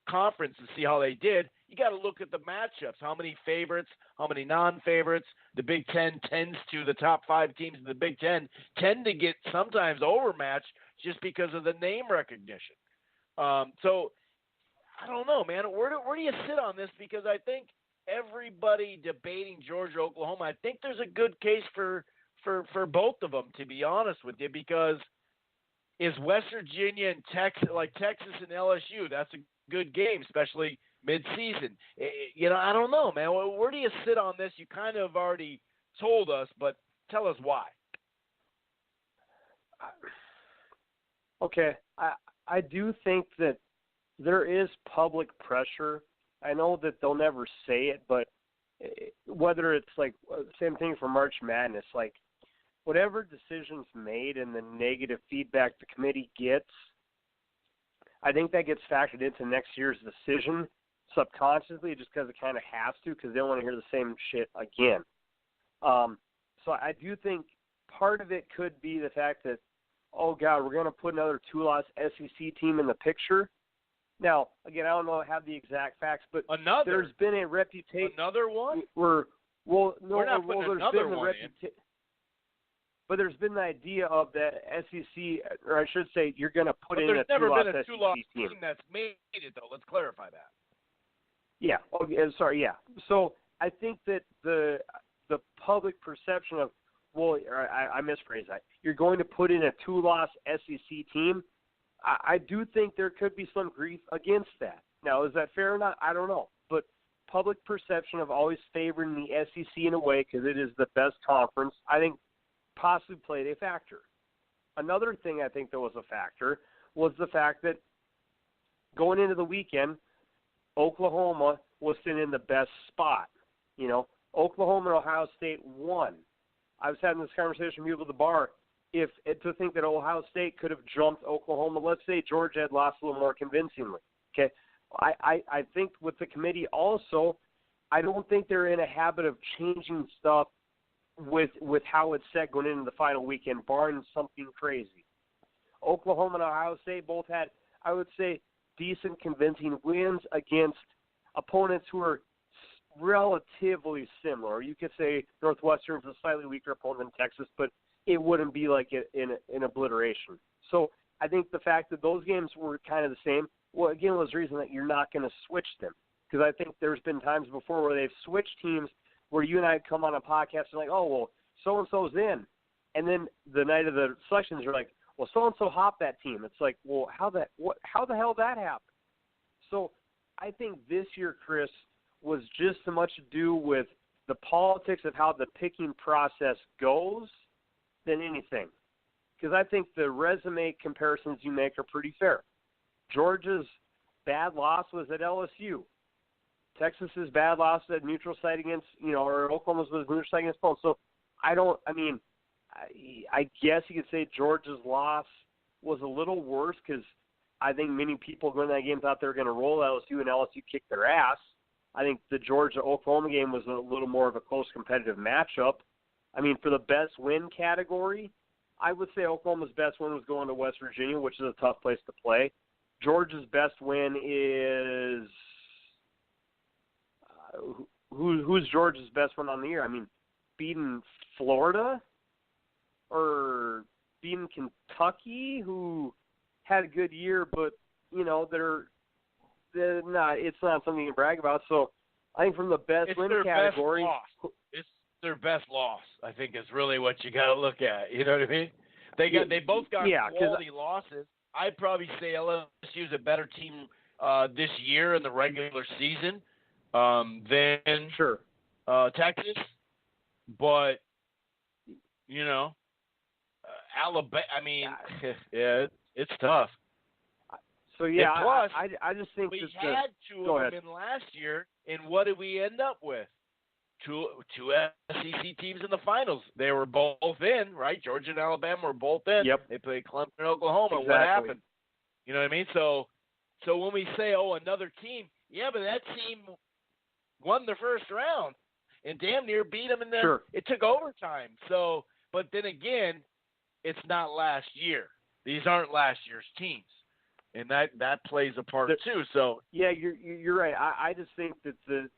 conference and see how they did, you got to look at the matchups. How many favorites, how many non-favorites. The Big Ten tends to, the top 5 teams in the Big Ten tend to get sometimes overmatched just because of the name recognition. So I don't know, man. Where do you sit on this? Because I think everybody debating Georgia, Oklahoma, I think there's a good case for both of them, to be honest with you, because is West Virginia and Texas and LSU, that's a good game, especially mid-season. I don't know, man. Where do you sit on this? You kind of already told us, but tell us why. Okay. I do think that there is public pressure. I know that they'll never say it, but whether it's like same thing for March Madness, like whatever decision's made and the negative feedback the committee gets, I think that gets factored into next year's decision subconsciously, just because it kind of has to, because they don't want to hear the same shit again. So I do think part of it could be the fact that, oh God, we're going to put another 2-loss SEC team in the picture. Now, again, I don't know have the exact facts, but there's been a reputation. Another one? We're not putting there's another been one in. But there's been the idea of that SEC, or I should say, you're going to put in a 2-loss SEC team. There's never been a 2-loss team that's made it, though. Let's clarify that. Yeah. Okay. Sorry. Yeah. So I think that the public perception of, well, I misphrased that. You're going to put in a 2-loss SEC team. I do think there could be some grief against that. Now, is that fair or not? I don't know. But public perception of always favoring the SEC in a way because it is the best conference, I think possibly played a factor. Another thing I think that was a factor was the fact that going into the weekend, Oklahoma was sitting in the best spot. Oklahoma and Ohio State won. I was having this conversation with people at the bar. To think that Ohio State could have jumped Oklahoma, let's say Georgia had lost a little more convincingly. Okay, I think with the committee also, I don't think they're in a habit of changing stuff with how it's set going into the final weekend, barring something crazy. Oklahoma and Ohio State both had, I would say, decent, convincing wins against opponents who are relatively similar. You could say Northwestern's a slightly weaker opponent than Texas, but it wouldn't be like an obliteration. So I think the fact that those games were kind of the same, well, again, was the reason that you're not going to switch them. Because I think there's been times before where they've switched teams where you and I come on a podcast and like, oh, well, so-and-so's in. And then the night of the selections, you're like, well, so-and-so hopped that team. It's like, well, how the hell that happened? So I think this year, Chris, was just so much to do with the politics of how the picking process goes than anything. Because I think the resume comparisons you make are pretty fair. Georgia's bad loss was at LSU. Texas's bad loss at neutral site against, or Oklahoma's was neutral site against Poland. So I guess you could say Georgia's loss was a little worse because I think many people going to that game thought they were going to roll LSU and LSU kicked their ass. I think the Georgia-Oklahoma game was a little more of a close competitive matchup. I mean, for the best win category, I would say Oklahoma's best win was going to West Virginia, which is a tough place to play. Georgia's best win is who's Georgia's best win on the year? I mean, beating Florida or beating Kentucky, who had a good year, but it's not something you can brag about. So I think from the best win category, it's their best loss. I think is really what you got to look at. You know what I mean? They both got quality losses. I'd probably say LSU's a better team this year in the regular season than Sure. Texas, but Alabama. I mean, yeah, it's tough. So yeah, And plus, I just think we that had two of them in last year, and what did we end up with? Two SEC teams in the finals. They were both in, right? Georgia and Alabama were both in. Yep. They played Clemson and Oklahoma. Exactly. What happened? You know what I mean? So when we say, another team, yeah, but that team won the first round and damn near beat them in the. Sure. It took overtime. So, but then again, it's not last year. These aren't last year's teams, and that plays a part too. So yeah, you're right. I just think that the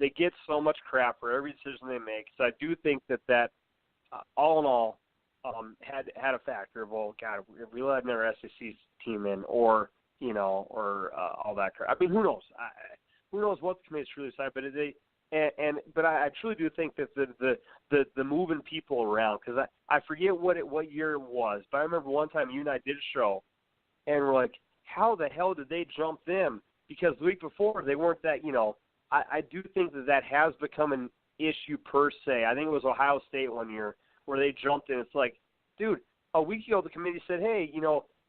they get so much crap for every decision they make. So I do think that all in all had a factor of, well, God, if we let another SEC team in, or all that crap. I mean, who knows? Who knows what the committee's really decided? But but I truly do think that the moving people around, because I forget what year it was, but I remember one time you and I did a show, and we're like, how the hell did they jump them? Because the week before they weren't that. I do think that has become an issue per se. I think it was Ohio State one year where they jumped in. It's like, dude, a week ago the committee said, hey,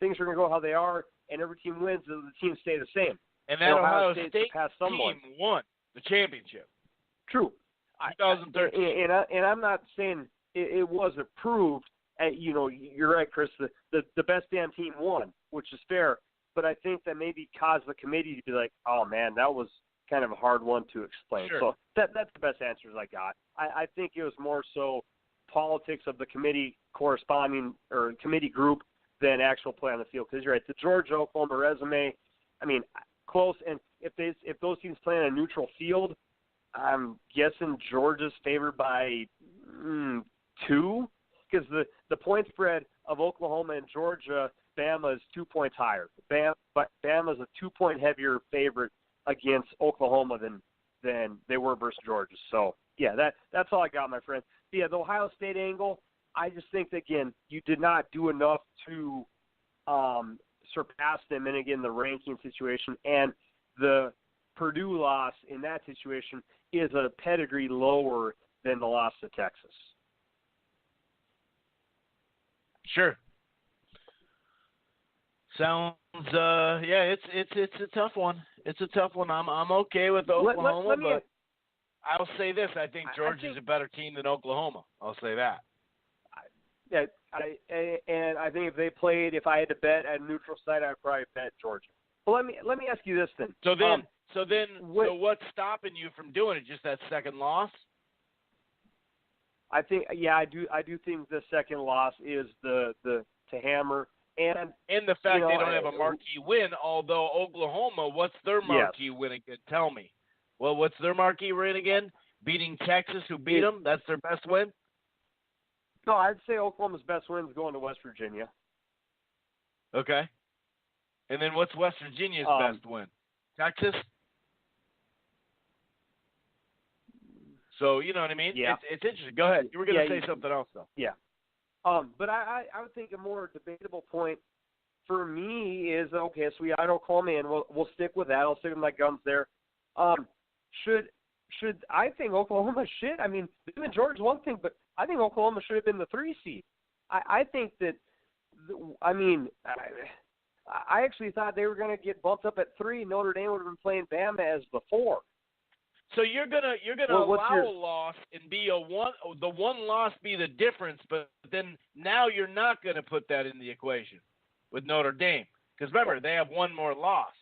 things are going to go how they are, and every team wins, and the teams stay the same. And that Ohio State team won the championship. True. 2013. And I'm not saying it wasn't proved. You're right, Chris. The best damn team won, which is fair. But I think that maybe caused the committee to be like, oh, man, that was kind of a hard one to explain. Sure. So that's the best answers I got. I think it was more so politics of the committee corresponding or committee group than actual play on the field. Because you're right, the Georgia-Oklahoma resume, I mean, close. And if those teams play on a neutral field, I'm guessing Georgia's favored by 2, because the point spread of Oklahoma and Georgia, Bama is 2 points higher. But Bama's a 2-point heavier favorite against Oklahoma than they were versus Georgia. So yeah, that's all I got, my friend. But yeah, the Ohio State angle, I just think that, again, you did not do enough to surpass them in, again, the ranking situation, and the Purdue loss in that situation is a pedigree lower than the loss to Texas. Sure. Sounds it's a tough one. It's a tough one. I'm okay with Oklahoma, but I'll say this: I think Georgia's a better team than Oklahoma. I'll say that. I think if I had to bet at a neutral site, I'd probably bet Georgia. Well, let me ask you this then. So what's stopping you from doing it? Just that second loss? I think, I do think the second loss is the to hammer. And the fact they don't have a marquee win, although Oklahoma, what's their marquee win again? Tell me. Well, what's their marquee win again? Beating Texas, who beat them? That's their best win? No, I'd say Oklahoma's best win is going to West Virginia. Okay. And then what's West Virginia's best win? Texas? So, you know what I mean? Yeah. It's interesting. Go ahead. You were going to say something else, though. Yeah. But I would think a more debatable point for me is, okay, so I don't call me in. We'll stick with that. I'll stick with my guns there. Should I think Oklahoma should? I mean, even Georgia's one thing, but I think Oklahoma should have been the 3 seed. I think that, I actually thought they were going to get bumped up at 3. Notre Dame would have been playing Bama as the 4. So you're gonna allow a loss and be the one loss be the difference, but then now you're not gonna put that in the equation with Notre Dame, because remember they have one more loss.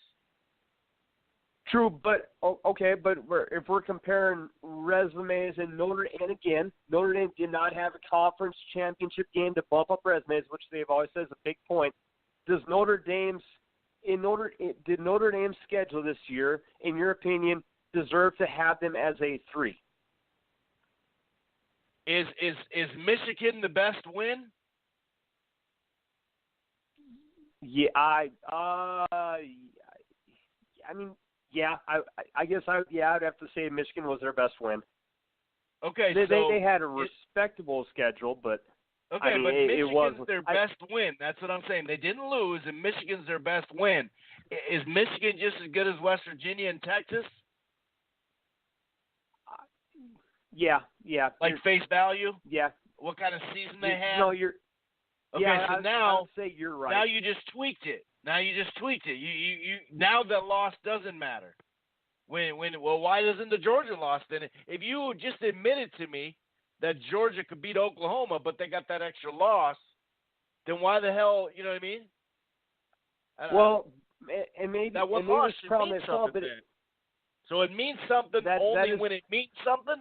True, but okay, but if we're comparing resumes and Notre Dame did not have a conference championship game to bump up resumes, which they've always said is a big point. Did Notre Dame's schedule this year, in your opinion, deserve to have them as a 3? Is Michigan the best win? Yeah, I guess I'd have to say Michigan was their best win. Okay, they had a respectable schedule, but Okay, I mean, but it was Michigan's their best win. That's what I'm saying. They didn't lose, and Michigan's their best win. Is Michigan just as good as West Virginia and Texas? Yeah. Like face value? Yeah. What kind of season they had? No, you're. Okay, yeah, so I would say you're right. Now you just tweaked it. You now that loss doesn't matter. Why doesn't the Georgia loss then? If you just admitted to me that Georgia could beat Oklahoma, but they got that extra loss, then why the hell? You know what I mean? Well, and maybe that one and loss should mean something. So it means something only when it means something.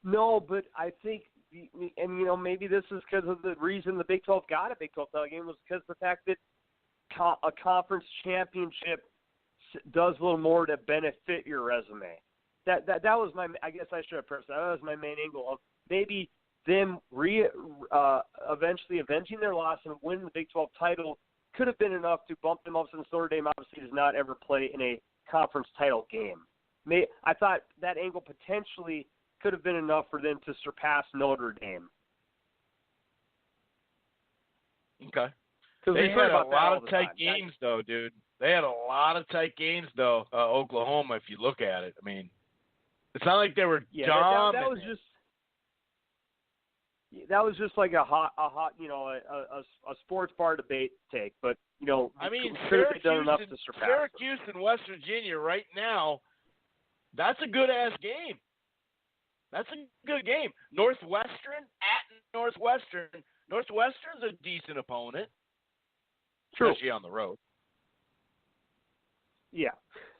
No, but I think, and maybe this is because of the reason the Big 12 got a Big 12 title game was because of the fact that a conference championship does a little more to benefit your resume. That was my. I guess I should have pressed that. That was my main angle of maybe them eventually avenging their loss and winning the Big 12 title could have been enough to bump them up since Notre Dame obviously does not ever play in a conference title game. I thought that angle potentially could have been enough for them to surpass Notre Dame. Okay. They had a lot of tight games, though, dude. They had a lot of tight games, though, Oklahoma, if you look at it. I mean, it's not like they were dominant. That was just like a hot, a sports bar debate take. But, I mean, could have done enough to surpass Syracuse and West Virginia right now, that's a good-ass game. That's a good game. Northwestern at Northwestern. Northwestern's a decent opponent. True. Especially on the road. Yeah.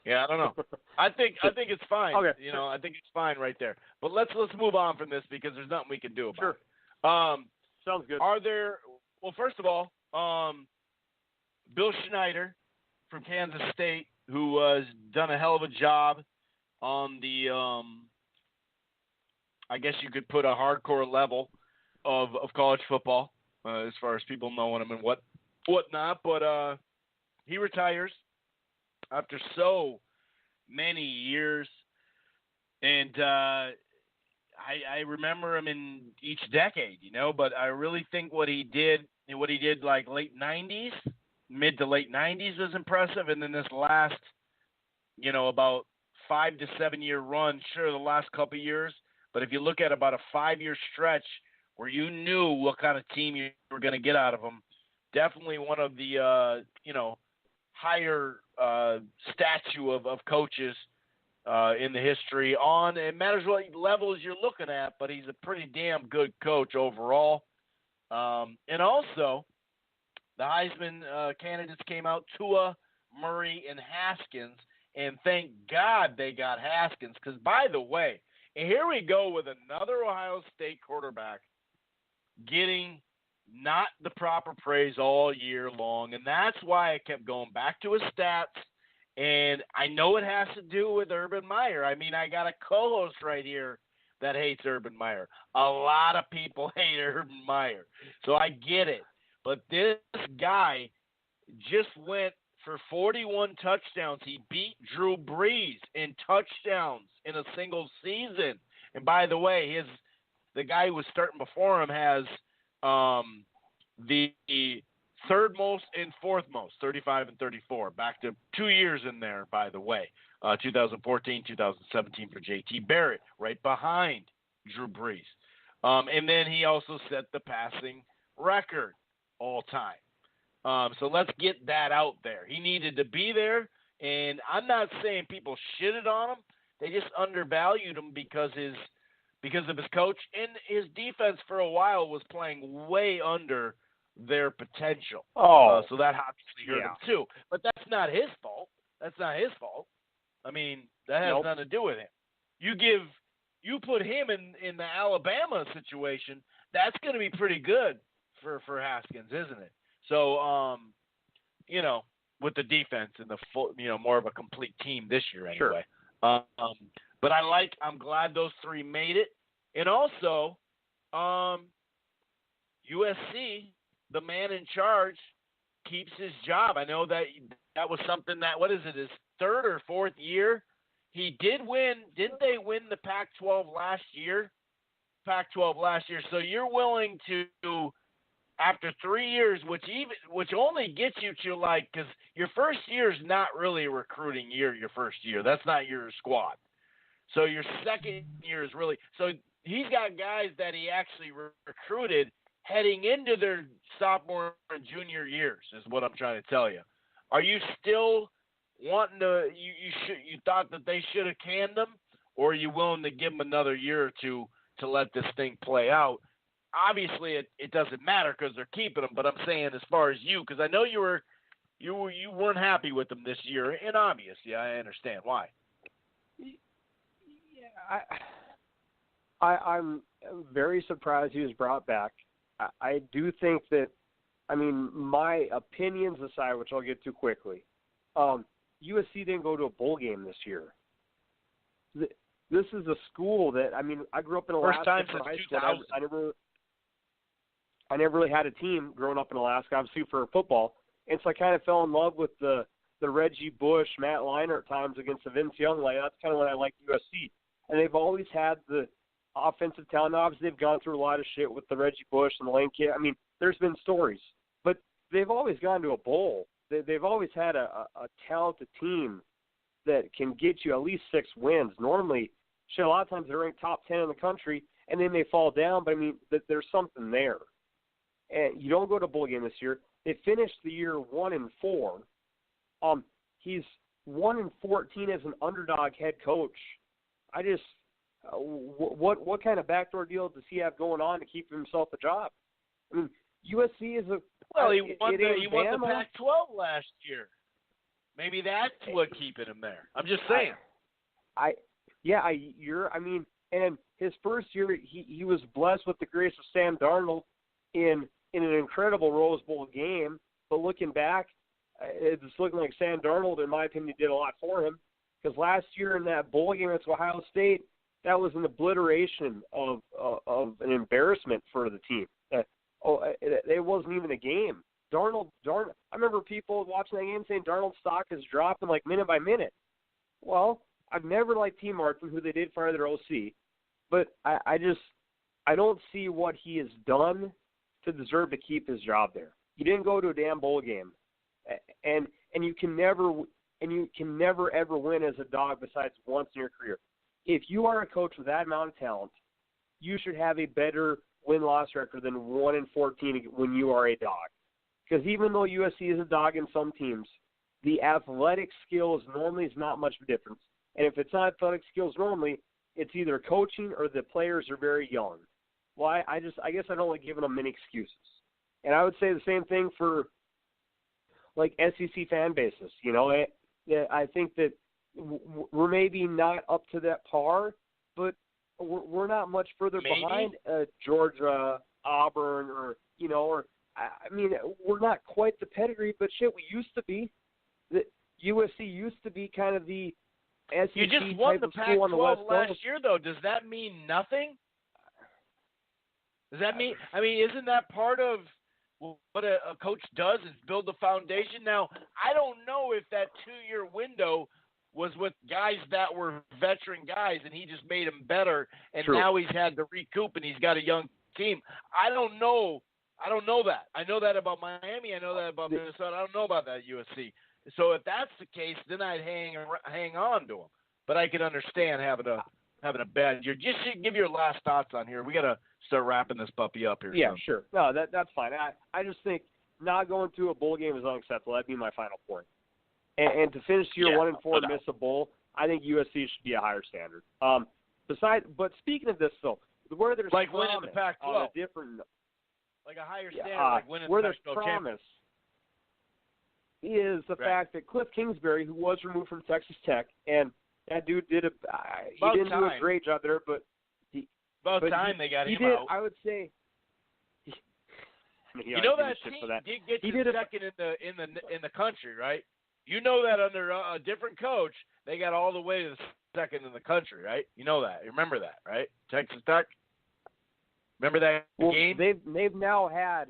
Yeah, I don't know. I think it's fine. Okay. I think it's fine right there. But let's move on from this because there's nothing we can do about it. Sounds good. First of all, Bill Schneider from Kansas State, who has done a hell of a job on the I guess you could put a hardcore level of college football, as far as people knowing him and whatnot. But he retires after so many years, and I remember him in each decade, But I really think what he did like late '90s, mid to late '90s was impressive, and then this last, about 5 to 7 year run, sure, the last couple of years. But if you look at about a 5-year stretch where you knew what kind of team you were going to get out of them, definitely one of the, higher statue of coaches in the history it matters what levels you're looking at, but he's a pretty damn good coach overall. And also, the Heisman candidates came out, Tua, Murray, and Haskins, and thank God they got Haskins because, by the way, and here we go with another Ohio State quarterback getting not the proper praise all year long. And that's why I kept going back to his stats. And I know it has to do with Urban Meyer. I mean, I got a co-host right here that hates Urban Meyer. A lot of people hate Urban Meyer. So I get it. But this guy just went for 41 touchdowns. He beat Drew Brees in touchdowns in a single season. And by the way, the guy who was starting before him has the third most and fourth most, 35 and 34. Back to 2 years in there, by the way. 2014, 2017 for J.T. Barrett, right behind Drew Brees. And then he also set the passing record all time. So let's get that out there. He needed to be there, and I'm not saying people shitted on him. They just undervalued him because of his coach, and his defense for a while was playing way under their potential. So that obviously hurt him too. But that's not his fault. I mean, that has nothing to do with him. You put him in the Alabama situation, that's going to be pretty good for Haskins, isn't it? So, with the defense and the full, more of a complete team this year anyway. Sure. But I'm glad those three made it. And also, USC, the man in charge, keeps his job. I know that was something that, his third or fourth year? He did win. Didn't they win the Pac-12 last year? Pac-12 last year. So you're willing to, after 3 years, which only gets you to because your first year is not really a recruiting year. Your first year, that's not your squad. So your second year is really. So he's got guys that he actually recruited heading into their sophomore and junior years. Is what I'm trying to tell you. Are you still wanting to? You thought that they should have canned them, or are you willing to give them another year or two to let this thing play out? Obviously, it doesn't matter because they're keeping them. But I'm saying, as far as you, because I know you weren't happy with them this year, and obviously, I understand why. Yeah, I'm very surprised he was brought back. I do think that, my opinions aside, which I'll get to quickly, USC didn't go to a bowl game this year. This is a school that, I grew up in Alaska. First time since high 2000. school. I never really had a team growing up in Alaska, obviously for football. And so I kind of fell in love with the Reggie Bush, Matt Leinart times against the Vince Young. That's kind of when I liked USC. And they've always had the offensive talent. Obviously, they've gone through a lot of shit with the Reggie Bush and the Lane kid. There's been stories. But they've always gone to a bowl. They've always had a talented team that can get you at least 6 wins. Normally, a lot of times they're ranked top 10 in the country, and then they fall down. But, there's something there. And you don't go to a bowl game this year. They finished the year 1-4. He's 1-14 as an underdog head coach. I just what kind of backdoor deal does he have going on to keep himself a job? USC is he won the Pac-12 last year. Maybe that's what keeping him there. I'm just saying. And his first year he was blessed with the grace of Sam Darnold in an incredible Rose Bowl game. But looking back, it's looking like Sam Darnold, in my opinion, did a lot for him. Because last year in that bowl game against Ohio State, that was an obliteration of an embarrassment for the team. It wasn't even a game. Darnold. I remember people watching that game saying Darnold's stock has dropped minute by minute. Well, I've never liked T. Martin, who they did fire their OC, but I don't see what he has done to deserve to keep his job there. He didn't go to a damn bowl game, and you can never ever win as a dog besides once in your career. If you are a coach with that amount of talent, you should have a better win-loss record than 1-14 when you are a dog. Because even though USC is a dog in some teams, the athletic skills normally is not much of a difference. And if it's not athletic skills normally, it's either coaching or the players are very young. Well, I guess I don't like giving them many excuses. And I would say the same thing for SEC fan bases. I think that we're maybe not up to that par, but we're not much further behind Georgia, Auburn, we're not quite the pedigree, but shit, we used to be. The USC used to be kind of the SEC you just won the Pac-12 on the West last Coast. year, though. Does that mean nothing? Does that mean? Isn't that part of what a coach does is build the foundation? Now, I don't know if that 2-year window was with guys that were veteran guys and he just made them better, and True. now he's had to recoup and he's got a young team. I don't know that. I know that about Miami. I know that about Minnesota. I don't know about that USC. So if that's the case, then I'd hang on to him. But I can understand having a bad year. Just give your last thoughts on here. We got to start wrapping this puppy up here. Yeah, soon. sure. No, that's fine. I just think not going to a bowl game is unacceptable. That'd be my final point. And to finish year 1-4 and miss a bowl, I think USC should be a higher standard. But speaking of this, though, where there's like promise winning the Pac-12, on a different, like a higher standard, like winning where the there's Pac-12 promise is the fact that Cliff Kingsbury, who was removed from Texas Tech, and that dude did he didn't do a great job there, but they got him out. I would say. That team did get to second in the country, right? You know that under a different coach, they got all the way to the second in the country, right? You know that. You remember that, right? Texas Tech. Remember that game? They've now had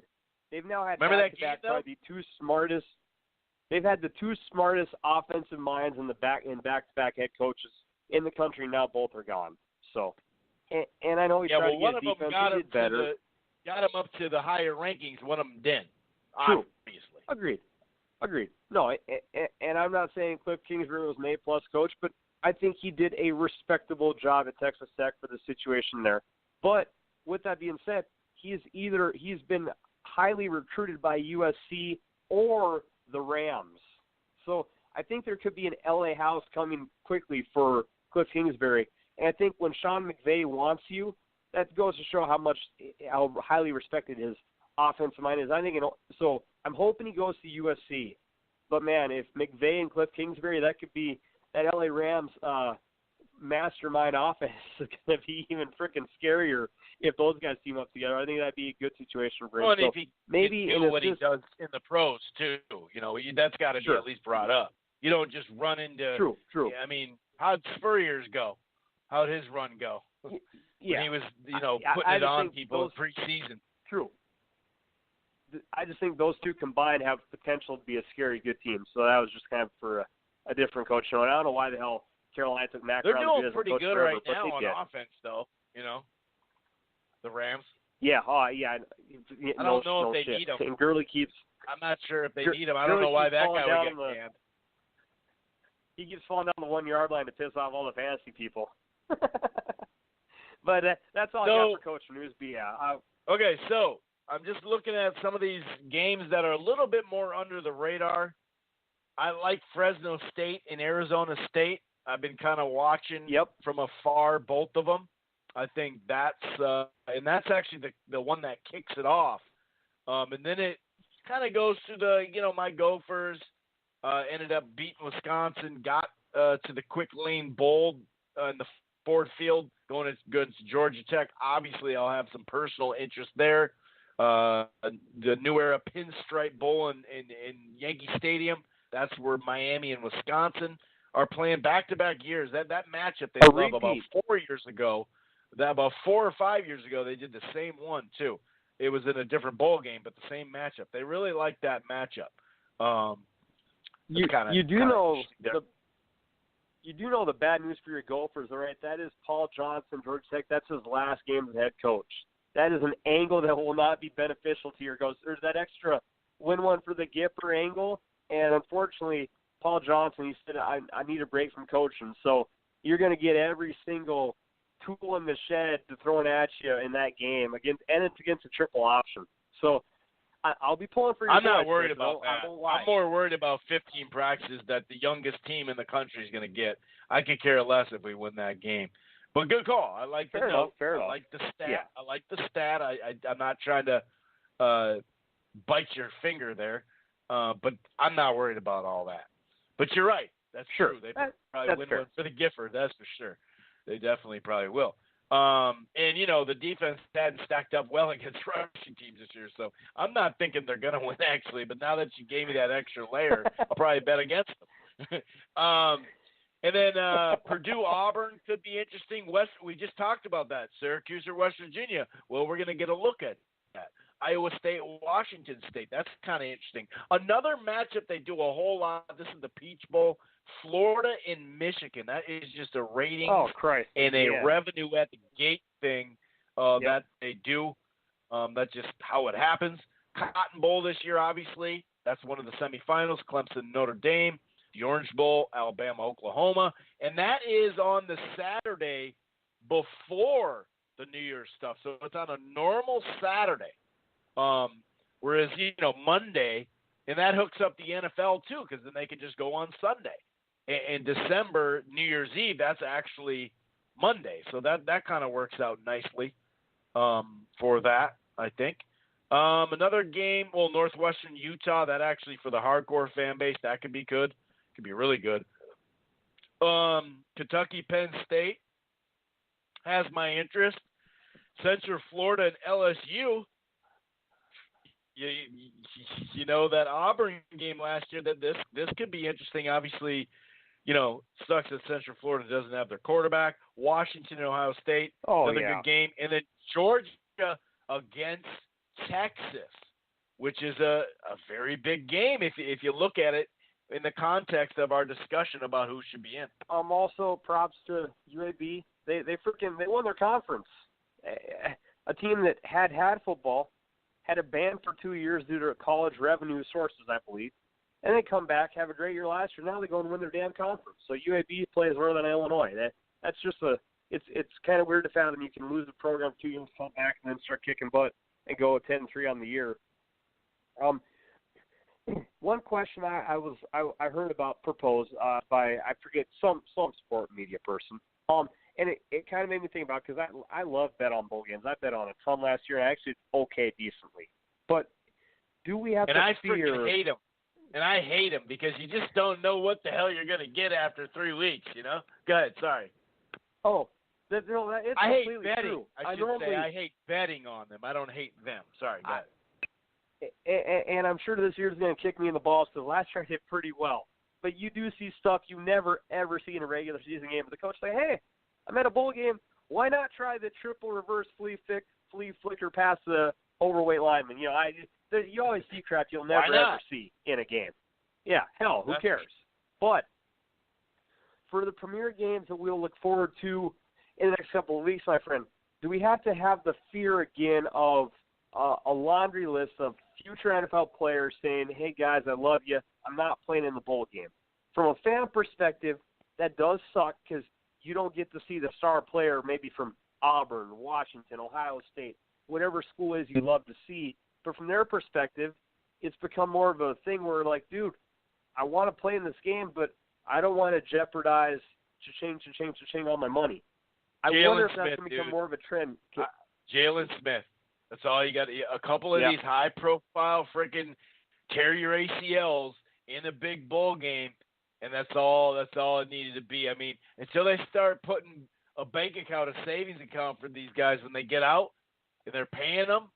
remember that game, probably the two smartest. They've had the two smartest offensive minds in back-to-back head coaches in the country. Now both are gone. So, and I know he tried to one get of them defense. got He him did better. got him up to the higher rankings. One of them didn't. True. Obviously. Agreed. No, and I'm not saying Cliff Kingsbury was an A-plus coach, but I think he did a respectable job at Texas Tech for the situation there. But with that being said, he's been highly recruited by USC or the Rams. So I think there could be an LA house coming quickly for Cliff Kingsbury. And I think when Sean McVay wants you, that goes to show how highly respected his offensive mind is. So I'm hoping he goes to USC. But man, if McVay and Cliff Kingsbury, that could be that LA Rams mastermind offense is going to be even freaking scarier if those guys team up together. I think that'd be a good situation for him. Well, so if he maybe do what he does in the pros too, that's got to be at least brought up. You don't just run into. True. I mean, how'd Spurrier's go? How'd his run go? Yeah, when he was, putting it on people in preseason. True. I just think those two combined have potential to be a scary good team. So that was just kind of for a different coach show. And I don't know why the hell Carolina took Mac They're Brown. doing pretty good forever, right now on did. offense, though. The Rams. Yeah. I don't know if they need him. And Gurley keeps. I'm not sure if they need him. I don't know why that guy would get canned. He keeps falling down the 1 yard line to piss off all the fantasy people. But that's all I got for Coach Newsby. Yeah. Okay, so I'm just looking at some of these games that are a little bit more under the radar. I like Fresno State and Arizona State. I've been kind of watching from afar both of them. I think that's actually the one that kicks it off. And then it kind of goes to my Gophers ended up beating Wisconsin, got to the Quick Lane Bowl in the Ford Field, going against Georgia Tech. Obviously, I'll have some personal interest there. The New Era Pinstripe Bowl in Yankee Stadium. That's where Miami and Wisconsin are playing back-to-back years. That matchup they love about 4 years ago. About 4 or 5 years ago, they did the same one too. It was in a different bowl game, but the same matchup. They really like that matchup. You do know the bad news for your Gophers, all right? That is Paul Johnson, Georgia Tech. That's his last game as head coach. That is an angle that will not be beneficial to your Gophers. There's that extra win one for the Gipper angle, and unfortunately, Paul Johnson, he said, I need a break from coaching. So you're going to get every single tool in the shed to throw at you in that game, and it's against a triple option. So I'll be pulling for your I'm not worried about that. I'm more worried about 15 practices that the youngest team in the country is going to get. I could care less if we win that game. But good call. I like the note. I like the stat. Yeah. I like the stat. I'm not trying to bite your finger there, but I'm not worried about all that. But you're right. That's true. They probably win one for the Gifford. That's for sure. They definitely probably will. And, the defense hadn't stacked up well against rushing teams this year, so I'm not thinking they're going to win, actually. But now that you gave me that extra layer, I'll probably bet against them. And then Purdue-Auburn could be interesting. We just talked about that. Syracuse or West Virginia. Well, we're going to get a look at that. Iowa State, Washington State. That's kind of interesting. Another matchup they do a whole lot. This is the Peach Bowl. Florida and Michigan. That is just a ratings and a revenue at the gate thing that they do. That's just how it happens. Cotton Bowl this year, obviously. That's one of the semifinals. Clemson, Notre Dame. The Orange Bowl, Alabama, Oklahoma. And that is on the Saturday before the New Year's stuff. So it's on a normal Saturday. Whereas, Monday, and that hooks up the NFL too, because then they can just go on Sunday. In December, New Year's Eve, that's actually Monday. So that kind of works out nicely for that, I think. Another game, Northwestern, Utah, that actually for the hardcore fan base, that could be good. Could be really good. Kentucky, Penn State has my interest. Central Florida and LSU. You know that Auburn game last year. That this could be interesting. Obviously, sucks that Central Florida doesn't have their quarterback. Washington and Ohio State, another good game, and then Georgia against Texas, which is a very big game if you look at it in the context of our discussion about who should be in. Also, props to UAB. They won their conference. A team that had football, had it banned for 2 years due to college revenue sources, I believe, and they come back, have a great year last year. Now they go and win their damn conference. So UAB plays Northern Illinois. That's just it's kind of weird to fathom you can lose the program 2 years, come back, and then start kicking butt and go 10-3 on the year. One question I heard about proposed by, I forget, some sport media person. And it kind of made me think about, because I love bet on bowl games. I bet on a ton last year, and I actually okay decently. But do we have to fear? And I freaking hate them. And I hate them because you just don't know what the hell you're going to get after 3 weeks, you know? Go ahead, sorry. Oh, it's I hate completely betting. true. I hate betting on them. I don't hate them. Sorry, go ahead. And I'm sure this year's going to kick me in the balls, because last year I did pretty well. But you do see stuff you never, ever see in a regular season game. The coach say, hey, I'm at a bowl game. Why not try the triple reverse flea flicker past the overweight lineman? You know, you always see crap you'll never ever see in a game. Yeah, hell, who cares? But for the premier games that we'll look forward to in the next couple of weeks, my friend, do we have to have the fear again of a laundry list of future NFL players saying, hey, guys, I love you. I'm not playing in the bowl game? From a fan perspective, that does suck, because you don't get to see the star player maybe from Auburn, Washington, Ohio State, whatever school is you love to see. But from their perspective, it's become more of a thing where, like, dude, I want to play in this game, but I don't want to jeopardize all my money. I wonder if that's going to become more of a trend. Jalen Smith. That's all you got. A couple of these high-profile freaking tear your ACLs in a big bowl game, and that's all it needed to be. I mean, until they start putting a bank account, a savings account for these guys when they get out, and they're paying them,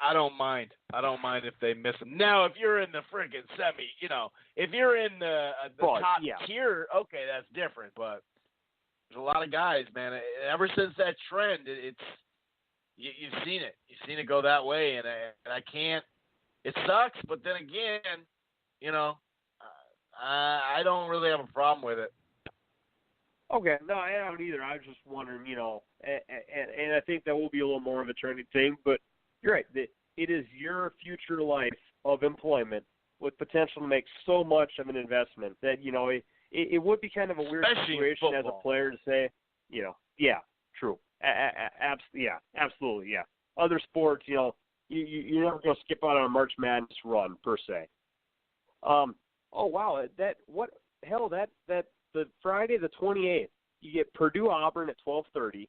I don't mind. I don't mind if they miss them. Now, if you're in the freaking semi, you know, if you're in the top tier, okay, that's different. But there's a lot of guys, man. Ever since that trend, you've seen it. You've seen it go that way, and I can't. It sucks, but then again, you know, I don't really have a problem with it. Okay, no, I don't either. I was just wondering, you know, and I think that will be a little more of a trending thing. But you're right. It is your future life of employment with potential to make so much of an investment that, you know, it would be kind of a weird situation as a player to say, you know, yeah, true. Absolutely, yeah. Other sports, you know, you're never going to skip out on a March Madness run per se. Oh wow, the Friday the 28th, you get Purdue Auburn at 12:30,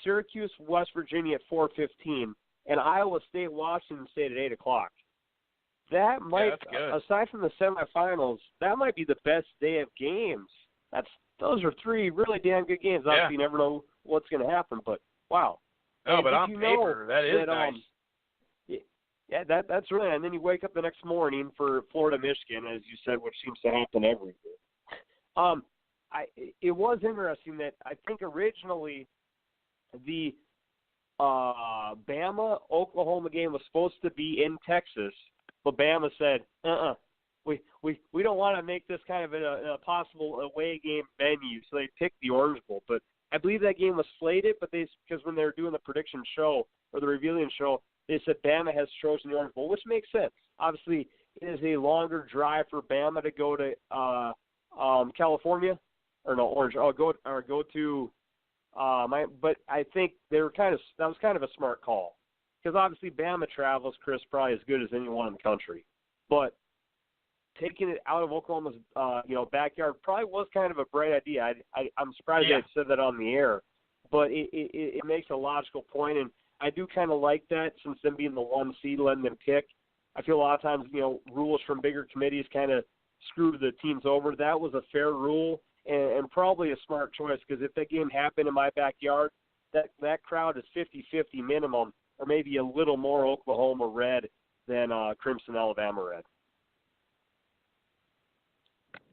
Syracuse West Virginia at 4:15, and Iowa State Washington State at 8 o'clock. That might, aside from the semifinals, that might be the best day of games. Those are three really damn good games. Obviously, you never know what's going to happen, but wow. No, but on paper, that is nice. Yeah, that's really. And then you wake up the next morning for Florida, Michigan, as you said, which seems to happen every year. It was interesting that I think originally the Bama-Oklahoma game was supposed to be in Texas, but Bama said, we don't want to make this kind of a possible away game venue, so they picked the Orange Bowl. But I believe that game was slated, but because when they were doing the prediction show or the revealing show, they said Bama has chosen the Orange Bowl, which makes sense. Obviously, it is a longer drive for Bama to go to California, or no, Orange. Go to but I think that was kind of a smart call, because obviously Bama travels, Chris, probably as good as anyone in the country, but taking it out of Oklahoma's backyard probably was kind of a bright idea. I'm surprised they said that on the air, but it makes a logical point, and I do kind of like that, since them being the 1 seed, letting them pick. I feel a lot of times, you know, rules from bigger committees kind of screw the teams over. That was a fair rule and probably a smart choice, because if that game happened in my backyard, that crowd is 50-50 minimum, or maybe a little more Oklahoma red than Crimson Alabama red.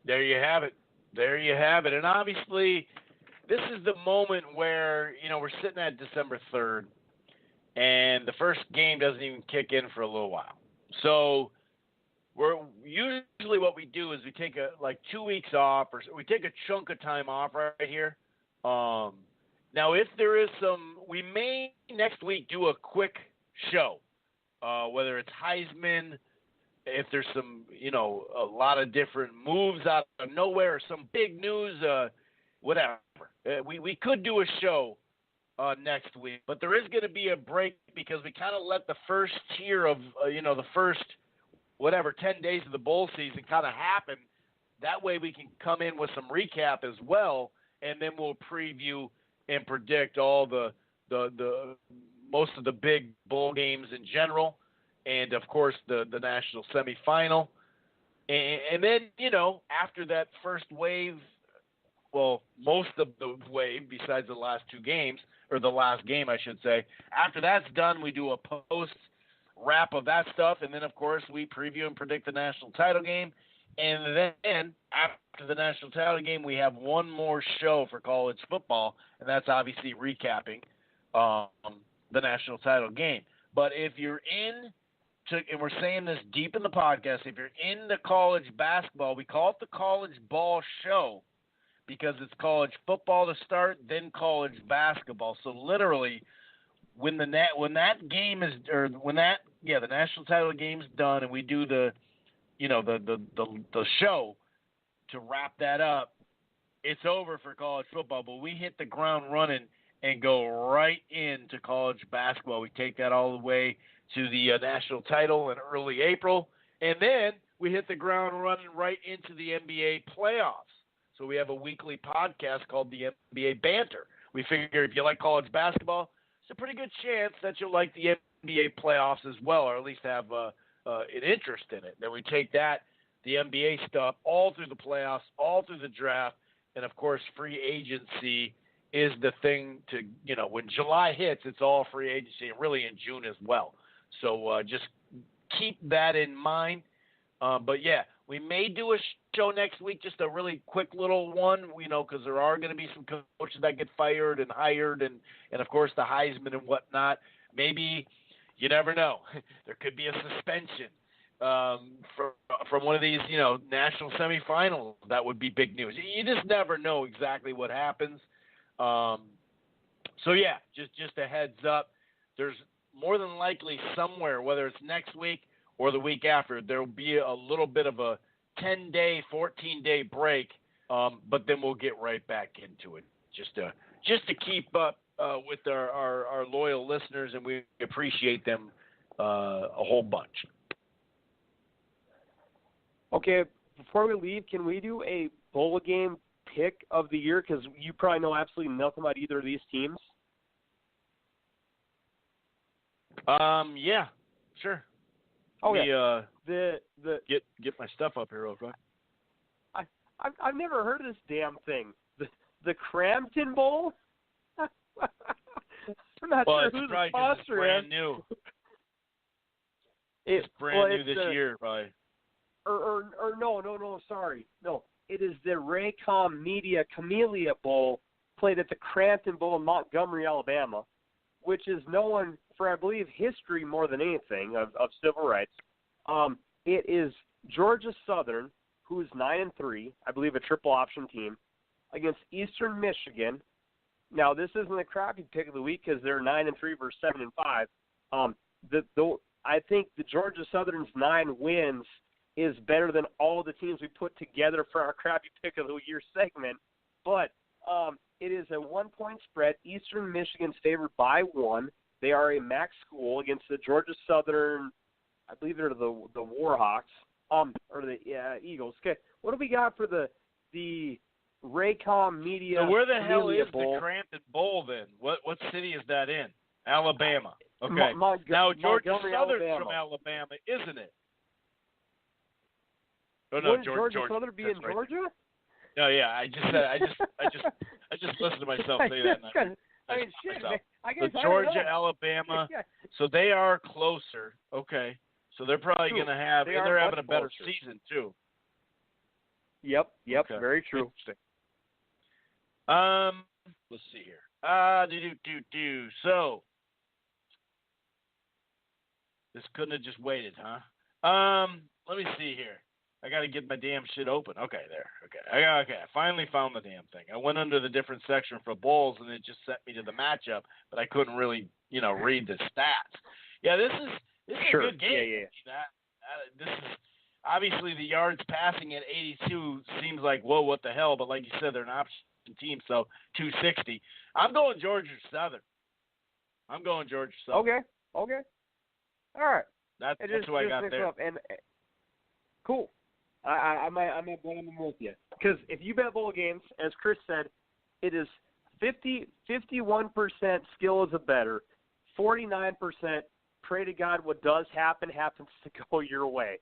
There you have it. And obviously, this is the moment where, you know, we're sitting at December 3rd, and the first game doesn't even kick in for a little while. So usually what we do is we take 2 weeks off, or we take a chunk of time off right here, Now, if there is we may next week do a quick show, whether it's Heisman, if there's some, a lot of different moves out of nowhere, some big news, whatever. We could do a show next week, but there is going to be a break because we kind of let the first tier of, the first, 10 days of the bowl season kind of happen. That way we can come in with some recap as well, and then we'll preview and predict all the most of the big bowl games in general, and of course the national semifinal. And then, after that first wave, well, most of the wave besides the last two games, or the last game, I should say, after that's done, we do a post wrap of that stuff, and then of course we preview and predict the national title game. And then after the national title game, we have one more show for college football, and that's obviously recapping the national title game. But if you're and we're saying this deep in the podcast, if you're into college basketball, we call it the College Ball Show because it's college football to start, then college basketball. So literally, when the national title game's done, and we do the show to wrap that up, it's over for college football. But we hit the ground running and go right into college basketball. We take that all the way to the national title in early April, and then we hit the ground running right into the NBA playoffs. So we have a weekly podcast called the NBA Banter. We figure if you like college basketball, it's a pretty good chance that you'll like the NBA playoffs as well, or at least have an interest in it. Then we take that, the NBA stuff, all through the playoffs, all through the draft, and of course free agency is the thing to, when July hits, it's all free agency, and really in June as well. So just keep that in mind. But yeah, we may do a show next week, just a really quick little one, because there are going to be some coaches that get fired and hired, and of course the Heisman and whatnot. Maybe, you never know, there could be a suspension from one of these, national semifinals. That would be big news. You just never know exactly what happens. So yeah, just a heads up. There's more than likely somewhere, whether it's next week or the week after, there will be a little bit of a 10-day, 14-day break, but then we'll get right back into it, just to keep up with our loyal listeners, and we appreciate them a whole bunch. Okay, before we leave, can we do a bowl game pick of the year? Because you probably know absolutely nothing about either of these teams. Yeah, sure. Okay. Get my stuff up here real quick. I've never heard of this damn thing. The Crampton Bowl. I'm not sure who the sponsor it's brand new. It's brand new this year, probably. Or no, sorry. No, it is the Raycom Media Camellia Bowl, played at the Crampton Bowl in Montgomery, Alabama, which is known for, I believe, history more than anything of civil rights. It is Georgia Southern, who's 9-3, I believe a triple option team, against Eastern Michigan. Now, this isn't a crappy pick of the week because they're 9-3 versus 7-5. I think the Georgia Southern's 9 wins is better than all the teams we put together for our crappy pick of the year segment. But it is a 1-point spread. Eastern Michigan's favored by 1. They are a MAC school against the Georgia Southern. I believe they're the Warhawks, or the Eagles. Okay, what do we got for the Raycom Media? So where the hell is Bowl? The Crampton Bowl then? What city is that in? Alabama. Okay. Now Georgia Southern's Alabama. from Alabama, isn't it? Oh no, Wouldn't Georgia Southern be in right. Georgia? No, yeah, I just listened to myself say that. I mean, shit, man. I guess So I Georgia, don't know. Alabama. Yeah. So they are closer. Okay. So they're probably True. going to have, They and are they're having a much better closer. season too. Yep, Okay. very true. Interesting. Let's see here. So this couldn't have just waited, huh? Let me see here. I got to get my damn shit open. Okay, there. Okay. I finally found the damn thing. I went under the different section for bowls, and it just sent me to the matchup, but I couldn't really, read the stats. Yeah, this is Sure. a good game. Yeah. This is obviously the yards passing at 82 seems like, whoa, what the hell? But like you said, they're an option team, so 260. I'm going Georgia Southern. Okay. All right. That's who I got there. And cool. I might blend them with you, because if you bet bowl games, as Chris said, it is 51% skill is a better, 49% pray to God what does happen happens to go your way.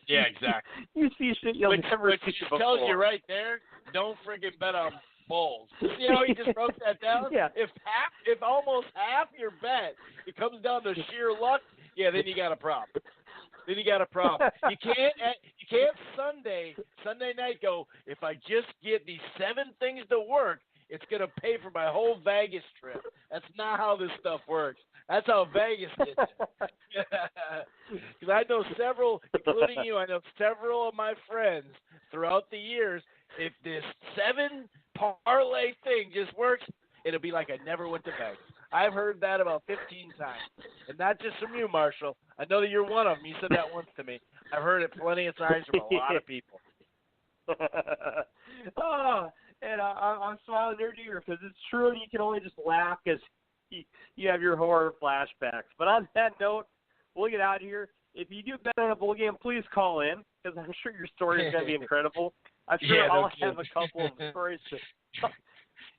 Yeah, exactly. You see shit you'll never see before. Tells you right there, don't friggin' bet on bowls. You know, he just wrote that down. Yeah. If almost half your bet it comes down to sheer luck, yeah, then you got a problem. You can't Sunday night go, if I just get these 7 things to work, it's going to pay for my whole Vegas trip. That's not how this stuff works. That's how Vegas gets it. Because I know several, including you, I know several of my friends throughout the years, if this 7 parlay thing just works, it'll be like I never went to Vegas. I've heard that about 15 times. And not just from you, Marshall. I know that you're one of them. You said that once to me. I've heard it plenty of times from a lot of people. And I'm smiling ear to ear because it's true, and you can only just laugh because you have your horror flashbacks. But on that note, we'll get out of here. If you do bet on a bowl game, please call in, because I'm sure your story is going to be incredible. I'm sure I'll have a couple of stories.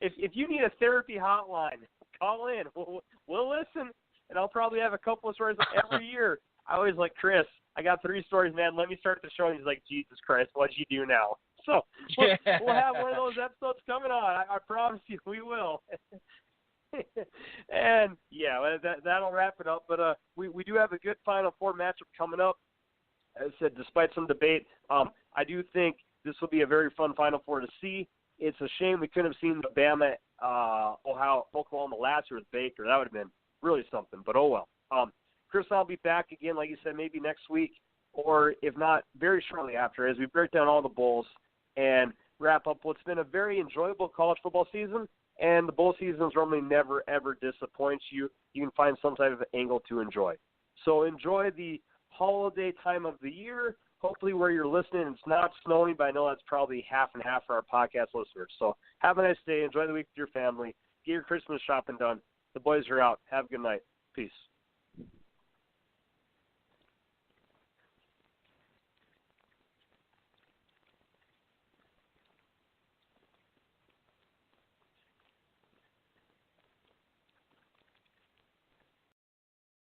If you need a therapy hotline, call in. We'll listen, and I'll probably have a couple of stories every year. I always like, Chris, I got 3 stories, man. Let me start the show. And he's like, Jesus Christ, what'd you do now? So we'll have one of those episodes coming on. I promise you we will. And, yeah, that'll wrap it up. But we do have a good Final Four matchup coming up. As I said, despite some debate, I do think this will be a very fun Final Four to see. It's a shame we couldn't have seen the Bama, Oklahoma last year with Baker. That would have been really something, but oh well. Chris and I'll be back again, like you said, maybe next week, or if not, very shortly after, as we break down all the bowls and wrap up what's been a very enjoyable college football season. And the bowl seasons normally never, ever disappoints you. You can find some type of angle to enjoy. So enjoy the holiday time of the year. Hopefully where you're listening, it's not snowing, but I know that's probably half and half for our podcast listeners. So have a nice day. Enjoy the week with your family. Get your Christmas shopping done. The boys are out. Have a good night. Peace.